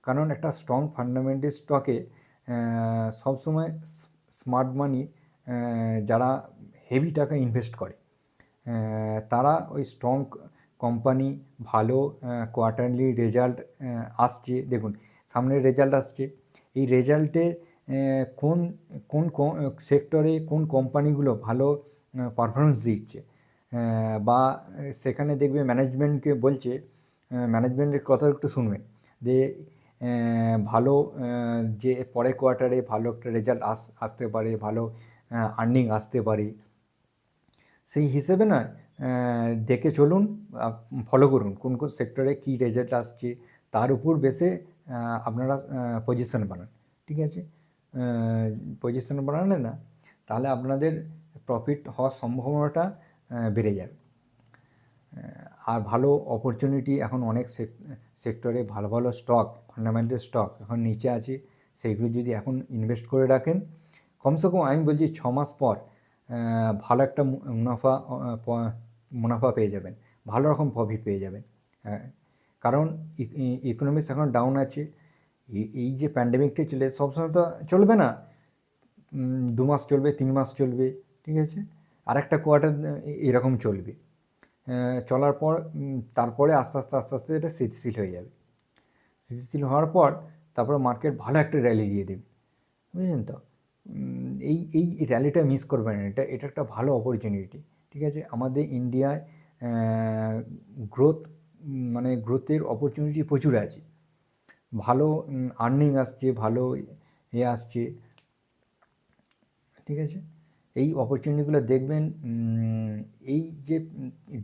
কারণ একটা স্ট্রং ফান্ডামেন্টাল স্টকে সবসময় স্মার্ট মানি যারা হেভি টাকা ইনভেস্ট করে তারা ওই স্ট্রং কোম্পানি, ভালো কোয়ার্টারলি রেজাল্ট আসছে, দেখুন সামনের রেজাল্ট আসছে, এই রেজাল্টের কোন কোন সেক্টরে কোন কোম্পানিগুলো ভালো পারফরমেন্স দিচ্ছে, বা সেখানে দেখবে ম্যানেজমেন্টকে বলছে, ম্যানেজমেন্টের কথা একটু শুনবেন যে ভালো যে পরের কোয়ার্টারে ভালো একটা রেজাল্ট আসতে পারে, ভালো আর্নিং আসতে পারে, সেই হিসেবে না দেখে চলুন, ফলো করুন কোন কোন সেক্টরে কী রেজাল্ট আসছে, তার উপর বেসে আপনারা পজিশন বানান। ঠিক আছে, পজিশন বানালে না তাহলে আপনাদের প্রফিট হওয়ার সম্ভাবনাটা বেড়ে যাবে। আর ভালো অপরচুনিটি এখন অনেক সেক্টরে ভালো ভালো স্টক, ফান্ডামেন্টাল স্টক এখন নিচে আছে, সেইগুলো যদি এখন ইনভেস্ট করে রাখেন কমসে কম আমি বলছি 6 মাস পর ভালো একটা মুনাফা পেয়ে যাবেন, ভালো রকম প্রফিট পেয়ে যাবেন। কারণ ইকোনমিক্স এখন ডাউন আছে, এই যে প্যান্ডেমিকটা চলে সবসময় তো চলবে না, 2 মাস চলবে, 3 মাস চলবে, ঠিক আছে, আর একটা কোয়ার্টার এরকম চলবে, চলার পর তারপরে আস্তে আস্তে এটা স্থিতিশীল হয়ে যাবে। স্থিতিশীল হওয়ার পর তারপরে মার্কেট ভালো একটা র্যালি দিয়ে দেবে, বুঝলেন তো। এই র্যালিটা মিস করবেন না, এটা একটা ভালো অপরচুনিটি। ঠিক আছে, আমাদের ইন্ডিয়ায় মানে গ্রোথের অপরচুনিটি প্রচুর আছে, ভালো আর্নিং আসছে, ভালো আসছে। ঠিক আছে, এই অপরচুনিটিগুলো দেখবেন। এই যে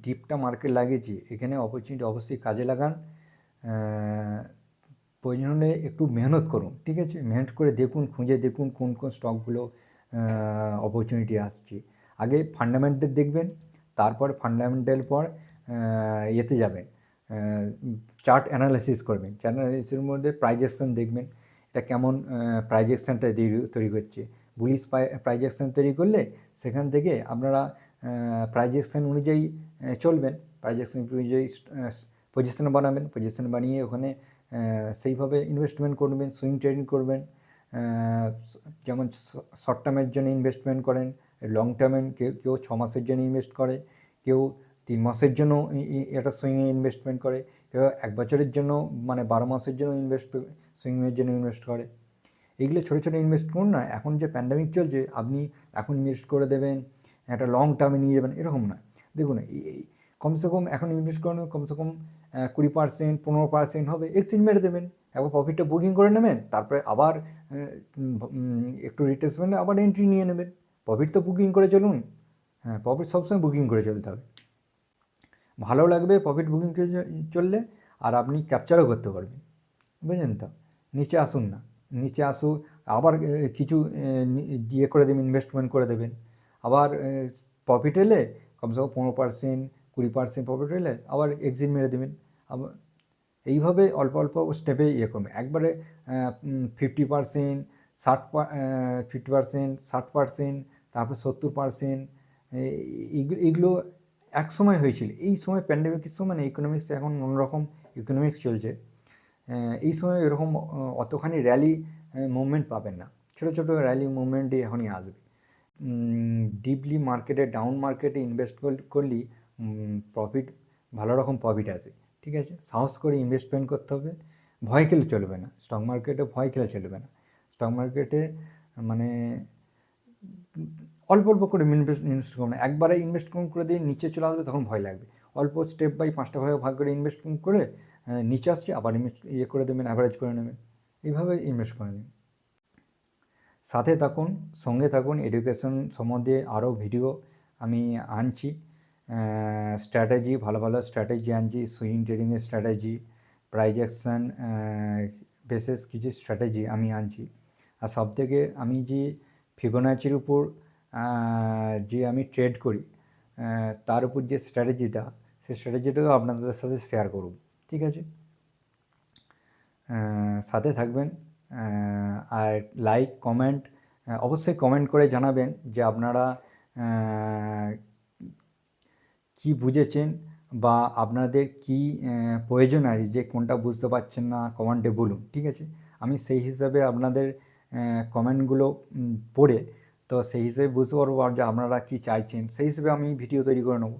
ডিপটা মার্কেট লাগিয়েছে এখানে অপরচুনিটি অবশ্যই কাজে লাগান, প্রয়োজন হলে একটু মেহনত করুন। ঠিক আছে, মেহনত করে দেখুন, খুঁজে দেখুন কোন কোন স্টকগুলো অপরচুনিটি আসছে। আগে ফান্ডামেন্টাল দেখবেন, তারপর ফান্ডামেন্টাল পর ইয়েতে যাবেন, চার্ট অ্যানালাইসিস করবেন। চার্ট অ্যানালাইসিসের মধ্যে প্রাইজেকশন দেখবেন, এটা কেমন প্রাইজেকশনটা তৈরি করছে। বুলিশ প্রাইজেকশন তৈরি করলে সেখান থেকে আপনারা প্রাইজেকশন অনুযায়ী চলবেন, প্রাইজেকশন অনুযায়ী পজিশন বানাবেন, পজিশন বানিয়ে ওখানে সেইভাবে ইনভেস্টমেন্ট করবেন, সুইং ট্রেডিং করবেন। যেমন শর্ট টার্মের জন্য ইনভেস্টমেন্ট করেন, লং টার্মে কেউ 6 মাসের জন্য ইনভেস্ট করে, কেউ 3 মাসের জন্য একটা সুইংয়ে ইনভেস্টমেন্ট করে, কেউ 1 বছরের জন্য মানে 12 মাসের জন্য সুইংয়ের জন্য ইনভেস্ট করে। এইগুলো ছোটো ছোটো ইনভেস্ট করুন না। এখন যে প্যান্ডামিক চলছে আপনি এখন ইনভেস্ট করে দেবেন, একটা লং টার্মে নিয়ে যাবেন, এরকম না। দেখুন এই কমসে কম এখন ইনভেস্ট করানো কমসে কম 20%, 15% হবে, এক্সচেঞ্জ মেরে দেবেন, একবার প্রফিটটা বুকিং করে নেবেন, তারপরে আবার একটু রিট্রেসমেন্টে আবার এন্ট্রি নিয়ে নেবেন। প্রফিট তো বুকিং করে চলুন, হ্যাঁ, প্রফিট সবসময় বুকিং করে চলতে হবে, ভালো লাগবে প্রফিট বুকিং করে চললে, আর আপনি ক্যাপচারও করতে পারবেন, বুঝলেন তো। নিচে আসুন না, নিচে আসুন, আবার কিছু ইয়ে করে দেবেন, ইনভেস্টমেন্ট করে দেবেন, আবার প্রফিট এলে কমসে কম 15%, 20% প্রফিট এলে আবার এক্সিট মেরে দেবেন। আবার এইভাবে অল্প অল্প স্টেপে ইয়ে করবেন, একবারে 50%, 50%, 60%, তারপর 70%, এগুলো এক সময় হয়েছিল। এই সময় প্যান্ডেমিকের সময় না ইকোনমিক্স এখন অন্যরকম ইকোনমিক্স চলছে। এই সময় এরকম অতখানি র্যালি মুভমেন্ট পাবেন না, ছোটো ছোটো র্যালি মুভমেন্টই এখনই আসবে। ডিপলি মার্কেটে, ডাউন মার্কেটে ইনভেস্ট করলেই প্রফিট, ভালো রকম প্রফিট আছে। ঠিক আছে, সাহস করে ইনভেস্টমেন্ট করতে হবে, ভয় খেলে চলবে না। স্টক মার্কেটে ভয় খেলে চলবে না। স্টক মার্কেটে মানে অল্প অল্প করে ইনভেস্ট করুন, একবারে ইনভেস্টমেন্ট করে দিয়ে নিচে চলে আসবে তখন ভয় লাগবে। অল্প স্টেপ বাই 5টা ভাগে ভাগ করে ইনভেস্টমেন্ট করে নিচে আসছে আবার করে দেবেন, অ্যাভারেজ করে নেবেন, এইভাবে ইনভেস্ট করে নিন। সাথে থাকুন, সঙ্গে থাকুন। এডুকেশন সম্বন্ধে আরও ভিডিও আমি আনছি, স্ট্র্যাটেজি, ভালো ভালো স্ট্র্যাটেজি আনছি, সুইং ট্রেডিংয়ের স্ট্র্যাটেজি, প্রাইজ অ্যাকশন বেসিস কিছু স্ট্র্যাটেজি আমি আনছি। আর সবথেকে আমি যে ফিবোনাচির উপর যে আমি ট্রেড করি, তার উপর যে স্ট্র্যাটেজিটা, সেই স্ট্র্যাটেজিটাও আপনাদের সাথে শেয়ার করব। ঠিক আছে, সাথে থাকবেন। আর লাইক, কমেন্ট, অবশ্যই কমেন্ট করে জানাবেন যে আপনারা কি বুঝেছেন বা আপনাদের কি প্রয়োজন আছে, যে কোনটা বুঝতে পারছেন না কমেন্টে বলুন। ঠিক আছে, আমি সেই হিসাবে আপনাদের কমেন্টগুলো পড়ে, তো সেই হিসেবে বুঝতে পারবো আর যে আপনারা কী চাইছেন, সেই হিসেবে আমি ভিডিও তৈরি করে নেবো।